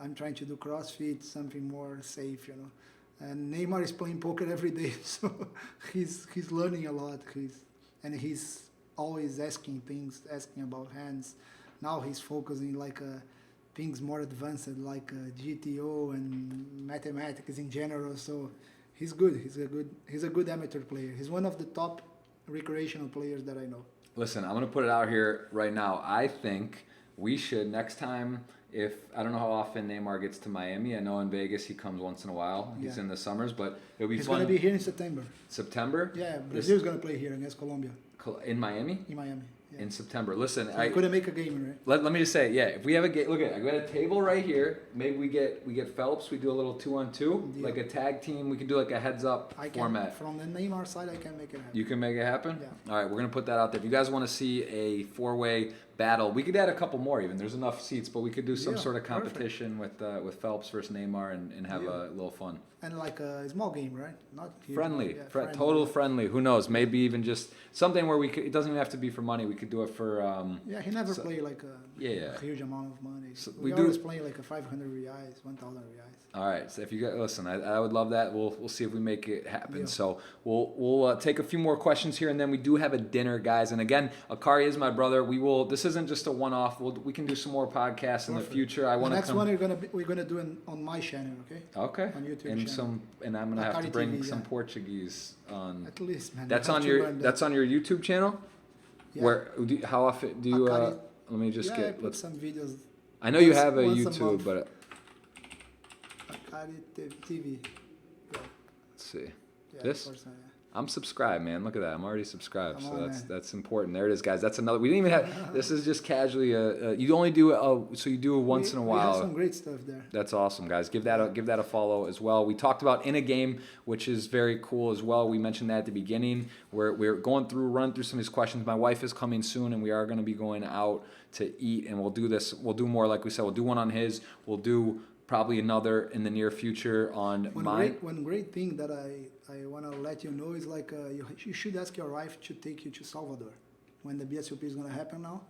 I'm trying to do CrossFit, something more safe, And Neymar is playing poker every day, so he's learning a lot. He's always asking about hands. Now he's focusing things more advanced like GTO and mathematics in general. So he's good. He's a good amateur player. He's one of the top recreational players that I know. Listen, I'm gonna put it out here right now. I think we should next time. I don't know how often Neymar gets to Miami. I know in Vegas he comes once in a while. He's in the summers, but it'll be fun. He's going to be here in September. September? Yeah, Brazil's going to play here against Colombia. In Miami? In Miami. Yeah. In September. Listen, I couldn't make a game, right? Let me just say, if we have a game, look at, I got a table right here. Maybe we get Phelps. We do a little 2-on-2, like a tag team. We can do like a heads up format. From the Neymar side, I can make it happen. You can make it happen. Yeah. All right, we're gonna put that out there. If you guys want to see a 4-way battle, we could add a couple more. Even there's enough seats, but we could do some sort of competition with Phelps versus Neymar and have a little fun. And like a small game, right? Not huge. Friendly, Yeah, total friendly. Who knows? Maybe even just something where we could. It doesn't even have to be for money. We could do it for. Yeah, he never played a huge amount of money. So we always play like a 500 reais, 1,000 reais. All right. So if you guys listen, I would love that. We'll see if we make it happen. Yeah. So we'll take a few more questions here, and then we do have a dinner, guys. And again, Akkari is my brother. We will. This isn't just a one-off. We can do some more podcasts in the future. I want to. Next one we're gonna do on my channel, okay? Okay. On YouTube channel. And I'm gonna have to bring TV, some Portuguese on. At least, man. That's on your YouTube channel. Yeah. How often do you? Akkari, let me just I put some videos. I know you have a YouTube, but. Akkari TV. Yeah. Let's see. Yeah, This. Of course, yeah. I'm subscribed, man. Look at that. I'm already subscribed. Come So on, that's important. There it is, guys. That's another. We didn't even have. This is just casually. You only do so you do it once in a while. We have some great stuff there. That's awesome, guys. Give that a follow as well. We talked about in a game, which is very cool as well. We mentioned that at the beginning. We're running through some of these questions. My wife is coming soon, and we are going to be going out to eat, and we'll do this. We'll do more, like we said. We'll do one on his. We'll do probably another in the near future on mine. One great thing that I want to let you know is you should ask your wife to take you to Salvador when the BSOP is going to happen now.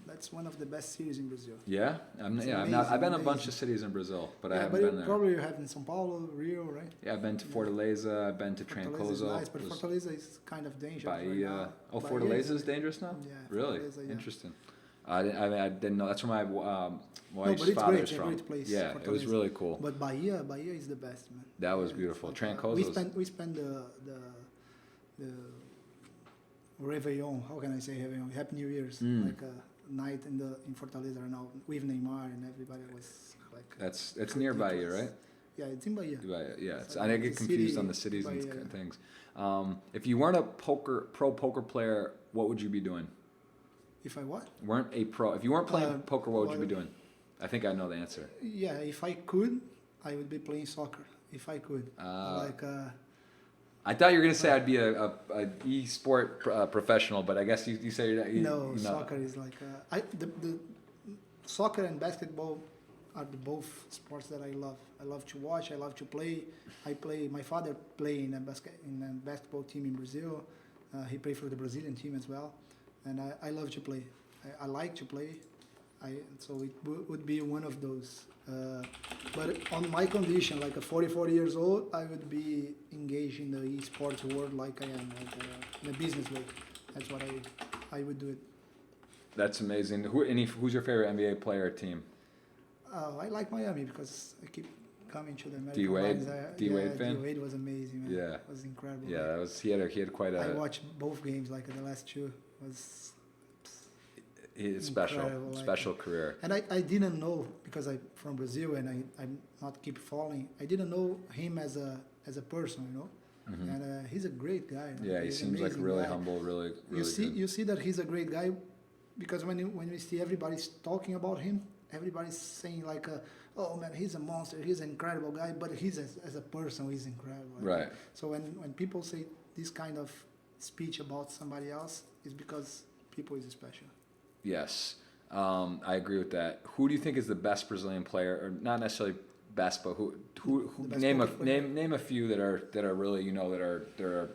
That's one of the best cities in Brazil. Yeah, I've been a bunch of cities in Brazil, but I haven't been there. Probably you have in São Paulo, Rio, right? Yeah, I've been to Fortaleza. I've been to Trancoso. Is nice, but Fortaleza is kind of dangerous. Bahia. Oh, Fortaleza is dangerous now? Yeah. Really? Yeah. Interesting. I didn't know. That's where my wife's but it's father's great, from. A great place, yeah, Fortaleza. It was really cool. But Bahia is the best, man. That was beautiful. Trancoso. We spent the Réveillon. How can I say Réveillon? Happy New Year's, like a night in Fortaleza right now with Neymar and everybody was like. It's near Bahia, right? Yeah, it's in Bahia. Yeah, I get confused on the cities and things. If you weren't a pro poker player, what would you be doing? If I what? If you weren't playing poker, what would you be doing? I think I know the answer. Yeah, if I could, I would be playing soccer. If I could, I thought you were gonna say I'd be a e-sport professional, but I guess you say you're not. No, soccer is the soccer and basketball are both sports that I love. I love to watch. I love to play. My father played in a basketball team in Brazil. He played for the Brazilian team as well, and I love to play. I like to play. So it would be one of those. But on my condition, like a 44 years old, I would be engaged in the esports world like I am, like in a business way. That's what I would do it. That's amazing. Who's your favorite NBA player or team? I like Miami because I keep coming to the American D-Wade? lines. D-Wade fan? D-Wade was amazing, man. Yeah. It was incredible. Yeah, that was he had quite a. I watched both games, like the last two. Was special career. And I didn't know, because I'm from Brazil and I'm not keep following. I didn't know him as a person, you know. Mm-hmm. And he's a great guy. Yeah, he seems like really guy. Humble, really you good. You see that he's a great guy, because when you see everybody's talking about him, everybody's saying like, oh man, he's a monster, he's an incredible guy, but he's as a person, he's incredible. Right. So when people say this kind of speech about somebody else, it's because people is special. Yes, I agree with that. Who do you think is the best Brazilian player, or not necessarily best, but who name a few that are really, you know, that are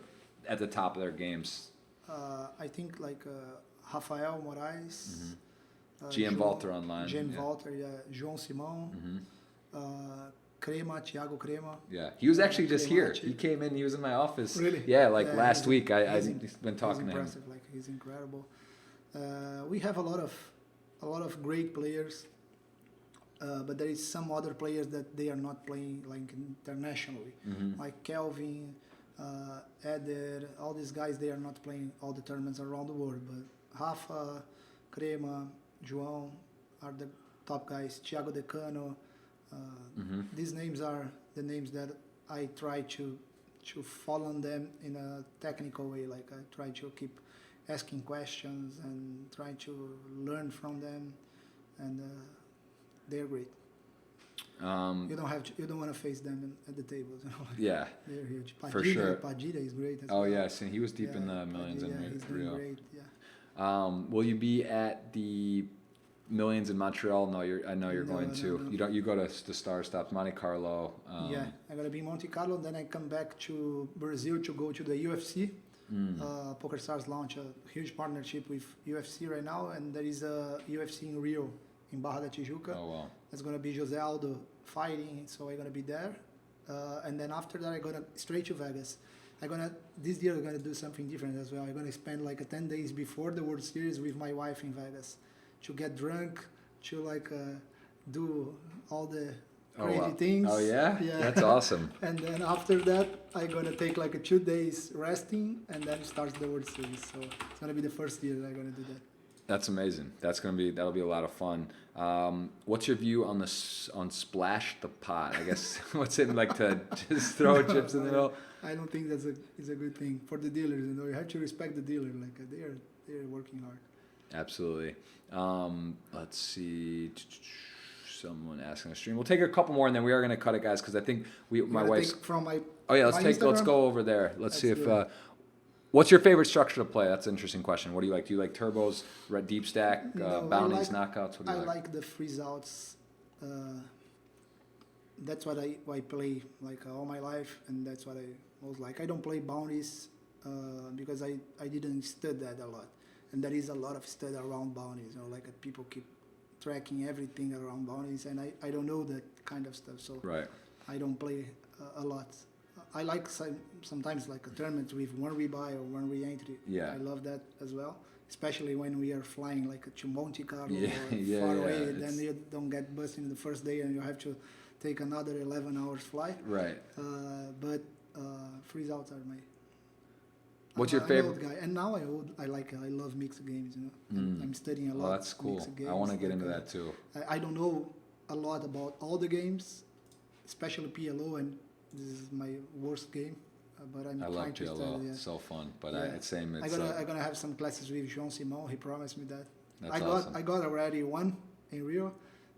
at the top of their games? I think like Rafael Moraes, GM Walter online. GM Walter, yeah. João Simão, Crema, Thiago Crema. Yeah, he was actually just here. He came in. He was in my office. Really? Yeah, last week. I've been talking to him. Impressive. Like he's incredible. We have a lot of great players, but there is some other players that they are not playing like internationally, like Kelvin, Eder, all these guys. They are not playing all the tournaments around the world. But Rafa, Crema, João are the top guys. Thiago Decano. These names are the names that I try to follow them in a technical way. Like I try to keep asking questions and trying to learn from them, and they're great. You don't want to face them at the tables. You know? Yeah, they're huge. Padilha, for sure. Padilha is great. Oh yeah, so he was deep in the millions Padilha, he's doing Rio. Great. Yeah. Will you be at the Millions in Montreal? No, I know you're going to. No. You go to the Star Stops, Monte Carlo. Yeah, I'm gonna be in Monte Carlo. Then I come back to Brazil to go to the UFC. Poker Stars launch a huge partnership with UFC right now, and there is a UFC in Rio, in Barra da Tijuca. Oh wow! There's gonna be Jose Aldo fighting, so I'm gonna be there. And then after that, I'm gonna straight to Vegas. This year I'm gonna do something different as well. I'm gonna spend like 10 days before the World Series with my wife in Vegas, to get drunk, to do all the crazy things. Oh yeah? That's awesome. And then after that, I'm gonna take like 2 days resting, and then starts the World Series. So it's gonna be the first year that I'm gonna do that. That's amazing. That'll be a lot of fun. What's your view on Splash the Pot? I guess what's it like to just throw chips in the middle? I don't think is a good thing for the dealers. You know, you have to respect the dealer. Like they're working hard. Absolutely. Let's see. Someone asking a stream. We'll take a couple more, and then we are going to cut it, guys, because I think my wife's. Oh yeah, let's go over there. Let's see if. What's your favorite structure to play? That's an interesting question. What do you like? Do you like turbos, deep stack, bounties, knockouts? What do you like? I like the freeze outs. That's what I play all my life, and that's what I most like. I don't play bounties because I didn't study that a lot, and there is a lot of study around bounties. You know, like people keep tracking everything around bounties, and I don't know that kind of stuff. So I don't play a lot. I like sometimes like a tournament with one rebuy or one re-entry. Yeah. I love that as well, especially when we are flying like to Monte Carlo or far away. Then you don't get busted in the first day and you have to take another 11 hours flight. Right. But freeze outs are my. What's your favorite? Guy. And now I love mixed games. You know, I'm studying a lot. Oh, that's cool. I want to get into that too. I don't know a lot about all the games, especially PLO, and this is my worst game. But I love PLO. It's so fun. But it's same. I'm gonna have some classes with João Simão. He promised me that. That's awesome. I got already one in Rio,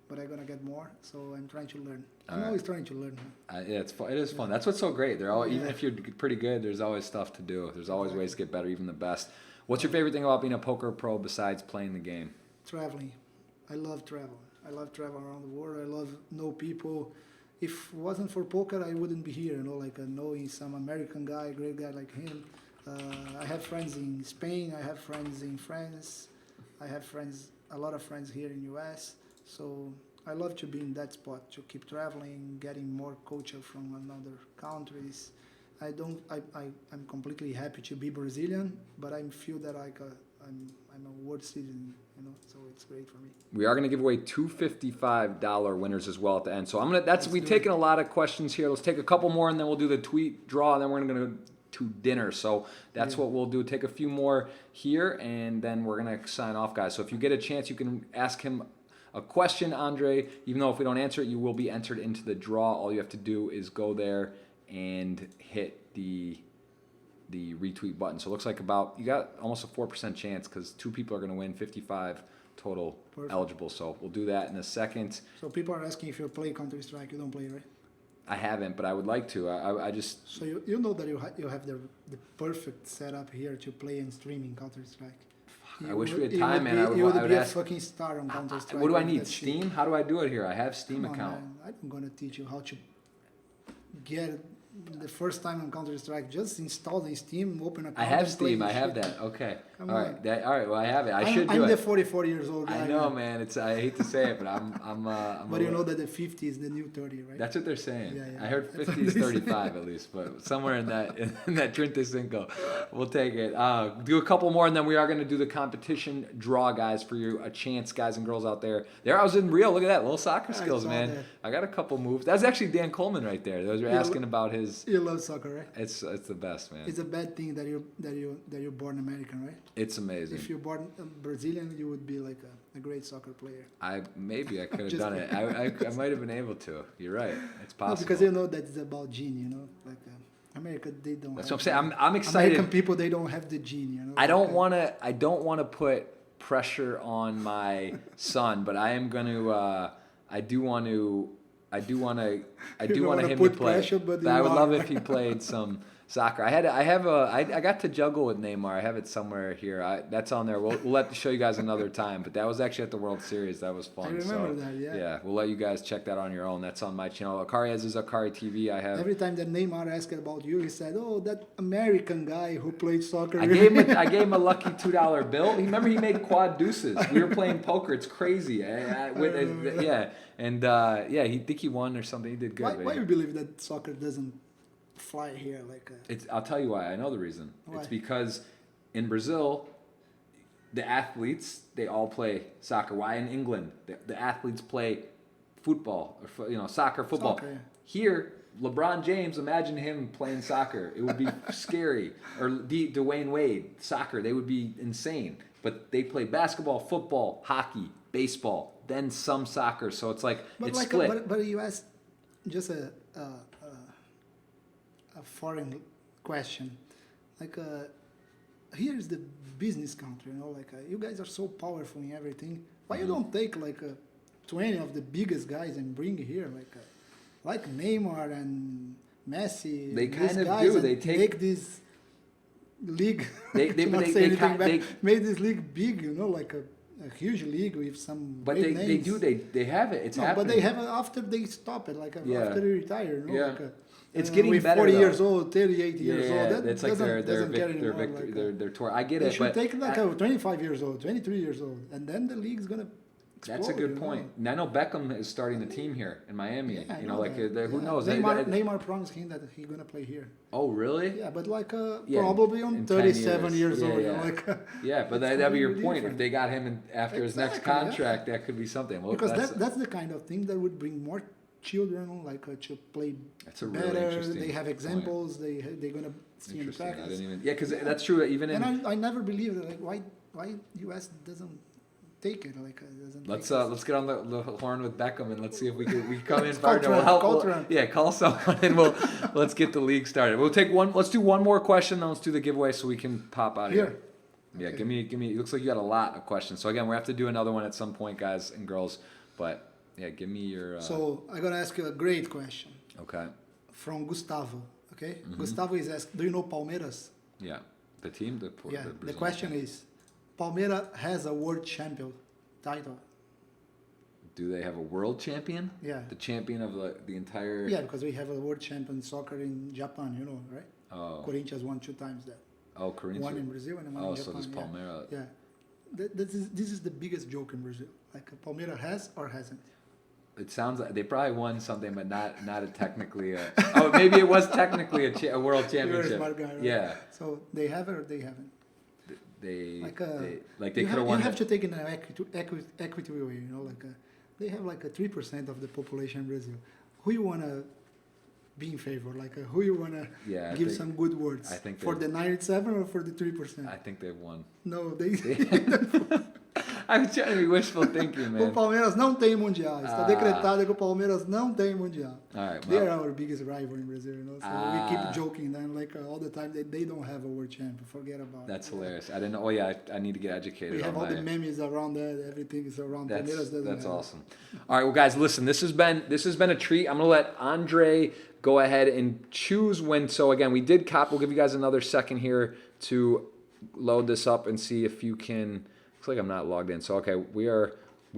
but I'm gonna get more. So I'm trying to learn. I'm always trying to learn. It's fun. It is fun. That's what's so great. Even if you're pretty good, there's always stuff to do. There's always ways to get better, even the best. What's your favorite thing about being a poker pro besides playing the game? Traveling. I love travel. I love traveling around the world. I love know people. If it wasn't for poker, I wouldn't be here. You know, knowing some American guy, great guy like him. I have friends in Spain. I have friends in France. I have friends a lot of friends here in US, so I love to be in that spot, to keep traveling, getting more culture from another countries. I'm completely happy to be Brazilian, but I feel that I'm a world citizen, so it's great for me. We are going to give away two $55 winners as well at the end. So we've taken a lot of questions here. Let's take a couple more and then we'll do the tweet draw and then we're going to go to dinner. So that's what we'll do. Take a few more here and then we're going to sign off, guys. So if you get a chance, you can ask him a question, Andre. Even though if we don't answer it, you will be entered into the draw. All you have to do is go there and hit the retweet button. So it looks like you got almost a 4% chance because 2 people are going to win 55 total eligible. So we'll do that in a second. So people are asking if you play Counter-Strike. You don't play, right? I haven't, but I would like to. I just... So you know that you have the perfect setup here to play and stream in Counter-Strike. I wish we had time, man. You would be a ask, fucking star on Counter-Strike. what do I need? Steam? How do I do it here? I have Steam account. Man, I'm going to teach you how to get the first time on Counter-Strike. Just install the Steam, open a account. I have Steam. I have that. Okay. Come all on. right. All right. Well, I have it. I should do it. I'm the 44 years old guy. I know, man. I hate to say it, but I'm but you know that the 50 is the new 30, right? That's what they're saying. Yeah. I heard 50 is 35 at least, but somewhere in that 35. We'll take it. Do a couple more, and then we are going to do the competition draw, guys, for you a chance, guys and girls out there. There, I was in Rio. Look at that, little soccer skills, man. That. I got a couple moves. That's actually Dan Coleman right there. Those were asking about his. You love soccer, right? It's the best, man. It's a bad thing that you're born American, right? It's amazing. If you're born Brazilian, you would be like a great soccer player. Maybe I could have done it. I might have been able to. You're right. It's possible. No, because you know that's about gene, like America, they don't. That's what I'm saying. I'm excited. American people, they don't have the gene, I don't want to put pressure on my son, but I am going to. I do want to him to play. Pressure, but I would love if he played some soccer. I got to juggle with Neymar. I have it somewhere here. That's on there. We'll show you guys another time. But that was actually at the World Series. That was fun. I remember that. Yeah. Yeah, we'll let you guys check that on your own. That's on my channel. Akkari has his Akkari TV. I have. Every time that Neymar asked about you, he said, "Oh, that American guy who played soccer." I gave him a lucky $2 bill. Remember, he made quad deuces. We were playing poker. It's crazy. He think he won or something. He did good. Why you believe that soccer doesn't fly here like I'll tell you why. I know the reason. Why? It's because in Brazil, the athletes, they all play soccer. Why in England, the athletes play football, or soccer, football. Soccer, yeah. Here, LeBron James, imagine him playing soccer. It would be scary. Or Dwayne Wade, soccer, they would be insane. But they play basketball, football, hockey, baseball, then some soccer. So it's like, it's split. But you asked just a foreign question. Here is the business country, you guys are so powerful in everything. Why you don't take 20 of the biggest guys and bring here like Neymar and Messi? They kind of do. They make this league. Made this league big, like a huge league with some. But great they names. do. They have it. It's happening. But they have it after they stop it, after they retire. It's getting with better. 40 though. years old, 38 years old. That's like their tour. I get they it. should take 25 years old, 23 years old, and then the league's gonna explode. That's a good point. And I know Beckham is starting the team here in Miami. Yeah, who knows? Neymar promised him that he's gonna play here. Oh, really? Yeah, but probably on 37 years old. But that'd be your point. Different. If they got him after his next contract, that could be something. Well, because that's the kind of thing that would bring more children to play better. Really they have examples. They're gonna see in practice. Because that's true. Even I never believed it. Why US doesn't take it? Let's get on the horn with Beckham and let's see if we can come in. Call someone and let's get the league started. We'll take one. Let's do one more question. Then let's do the giveaway so we can pop out of here. Yeah, okay. Give me. It looks like you got a lot of questions. So again, we have to do another one at some point, guys and girls. But yeah, give me your. So I'm gonna ask you a great question. Okay. From Gustavo. Okay. Mm-hmm. Gustavo is asking, do you know Palmeiras? Yeah. The team. The question is, Palmeiras has a world champion title. Do they have a world champion? Yeah. The champion of the entire. Yeah, because we have a world champion soccer in Japan. Right? Oh. Corinthians won 2 times that. Oh, Corinthians. One in Brazil and one in Japan. So there's Palmeiras. Yeah. this is the biggest joke in Brazil. Like Palmeiras has or hasn't. It sounds like they probably won something, but not technically a. Oh, maybe it was technically a world championship. You're a smart guy, right? Yeah. So they have it or they haven't. They You could have won. You have to take it in an equity way. You know, they have like a 3% of the population in Brazil. Who you wanna be in favor? Like who you wanna give some good words? I think for the 97 or for the 3%. I think they've won. No, they. I'm trying to be wishful thinking, man. O Palmeiras não tem mundial. Está decretado que o Palmeiras não tem mundial. All right, they are our biggest rival in Brazil, you know. So we keep joking them all the time that they don't have a world champion. Forget about That's it. hilarious. I didn't know. Oh yeah, I need to get educated. We have all the memes around that. Everything is around Palmeiras. That's awesome. All right, well, guys, listen. This has been a treat. I'm gonna let Andre go ahead and choose when. So again, we did cop. We'll give you guys another second here to load this up and see if you can. Looks like I'm not logged in. So okay, we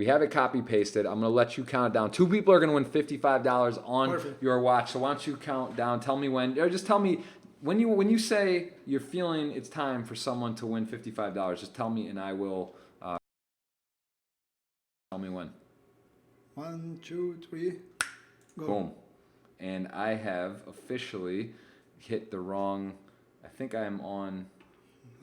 have it copy pasted. I'm gonna let you count it down. 2 people are gonna win $55 on your watch. So why don't you count down? Tell me when, or just tell me when you say you're feeling it's time for someone to win $55. Just tell me, and I will. Tell me when. 1, 2, 3, go. Boom. And I have officially hit the wrong. I think I am on.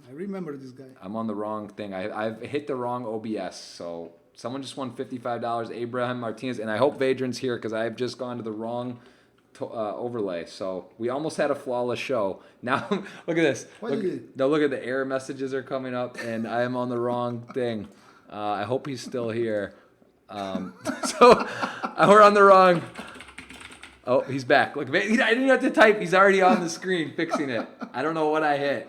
I remember this guy. I'm on the wrong thing. I've hit the wrong OBS. So someone just won $55, Abraham Martinez, and I hope Vadran's here because I have just gone to the wrong overlay. So we almost had a flawless show. Now look at this. Look at the error messages are coming up, and I am on the wrong thing. I hope he's still here. So we're on the wrong. Oh, he's back. Look, I didn't have to type. He's already on the screen fixing it. I don't know what I hit.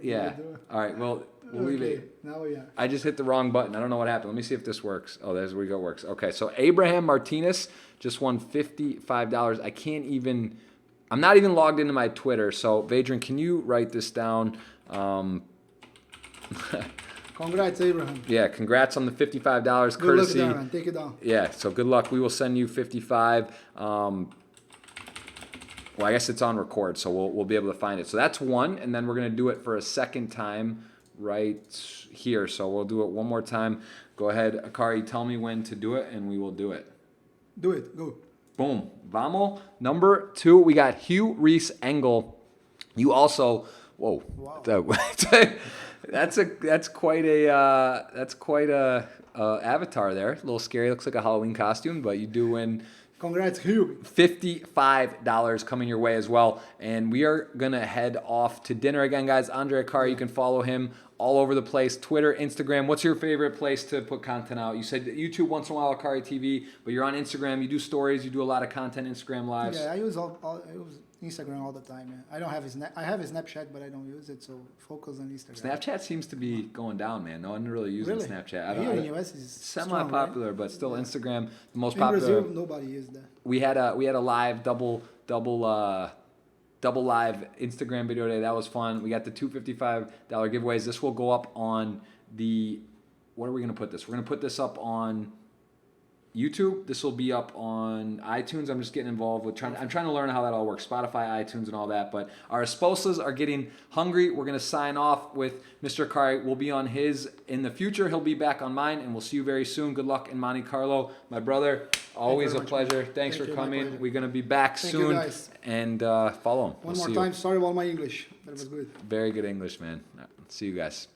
Yeah. All right. Well, we'll leave it. Now, yeah. I just hit the wrong button. I don't know what happened. Let me see if this works. Oh, there's where we go. Works. Okay. So Abraham Martinez just won $55. I can't even. I'm not even logged into my Twitter. So Vadran, can you write this down? Congrats, Abraham. Yeah. Congrats on the $55 courtesy. Good luck, man. Take it down. Yeah. So good luck. We will send you 55. Well, I guess it's on record, so we'll be able to find it. So that's one, and then we're going to do it for a second time right here. So we'll do it one more time. Go ahead, Akkari, tell me when to do it, and we will do it. Do it. Go. Boom. Vamos. Number 2, we got Hugh Reese Engel. You also, whoa. Wow. That's quite a avatar there. A little scary. Looks like a Halloween costume, but you do win. Congrats, Hugh. $55 coming your way as well. And we are going to head off to dinner again, guys. Andre Akkari, you can follow him all over the place. Twitter, Instagram. What's your favorite place to put content out? You said YouTube once in a while, Akkari TV, but you're on Instagram. You do stories. You do a lot of content, Instagram lives. Yeah, I use Instagram all the time. Yeah. I don't have I have a Snapchat, but I don't use it, so focus on Instagram. Snapchat seems to be going down, man. No one really using Snapchat. Here in the US is semi-popular, right? But still Instagram the most in popular. In Brazil, nobody uses that. We had a live double live Instagram video today. That was fun. We got the $255 giveaways. This will go up on the. What are we gonna put this? We're gonna put this up on YouTube. This will be up on iTunes. I'm just getting involved with I'm trying to learn how that all works. Spotify, iTunes, and all that. But our esposas are getting hungry. We're gonna sign off with Mr. Akkari. We'll be on his in the future. He'll be back on mine, and we'll see you very soon. Good luck in Monte Carlo, my brother. Always a pleasure. Thanks for coming. We're gonna be back soon. You guys. And follow him. One more time. Sorry about my English. That was good. Very good English, man. See you guys.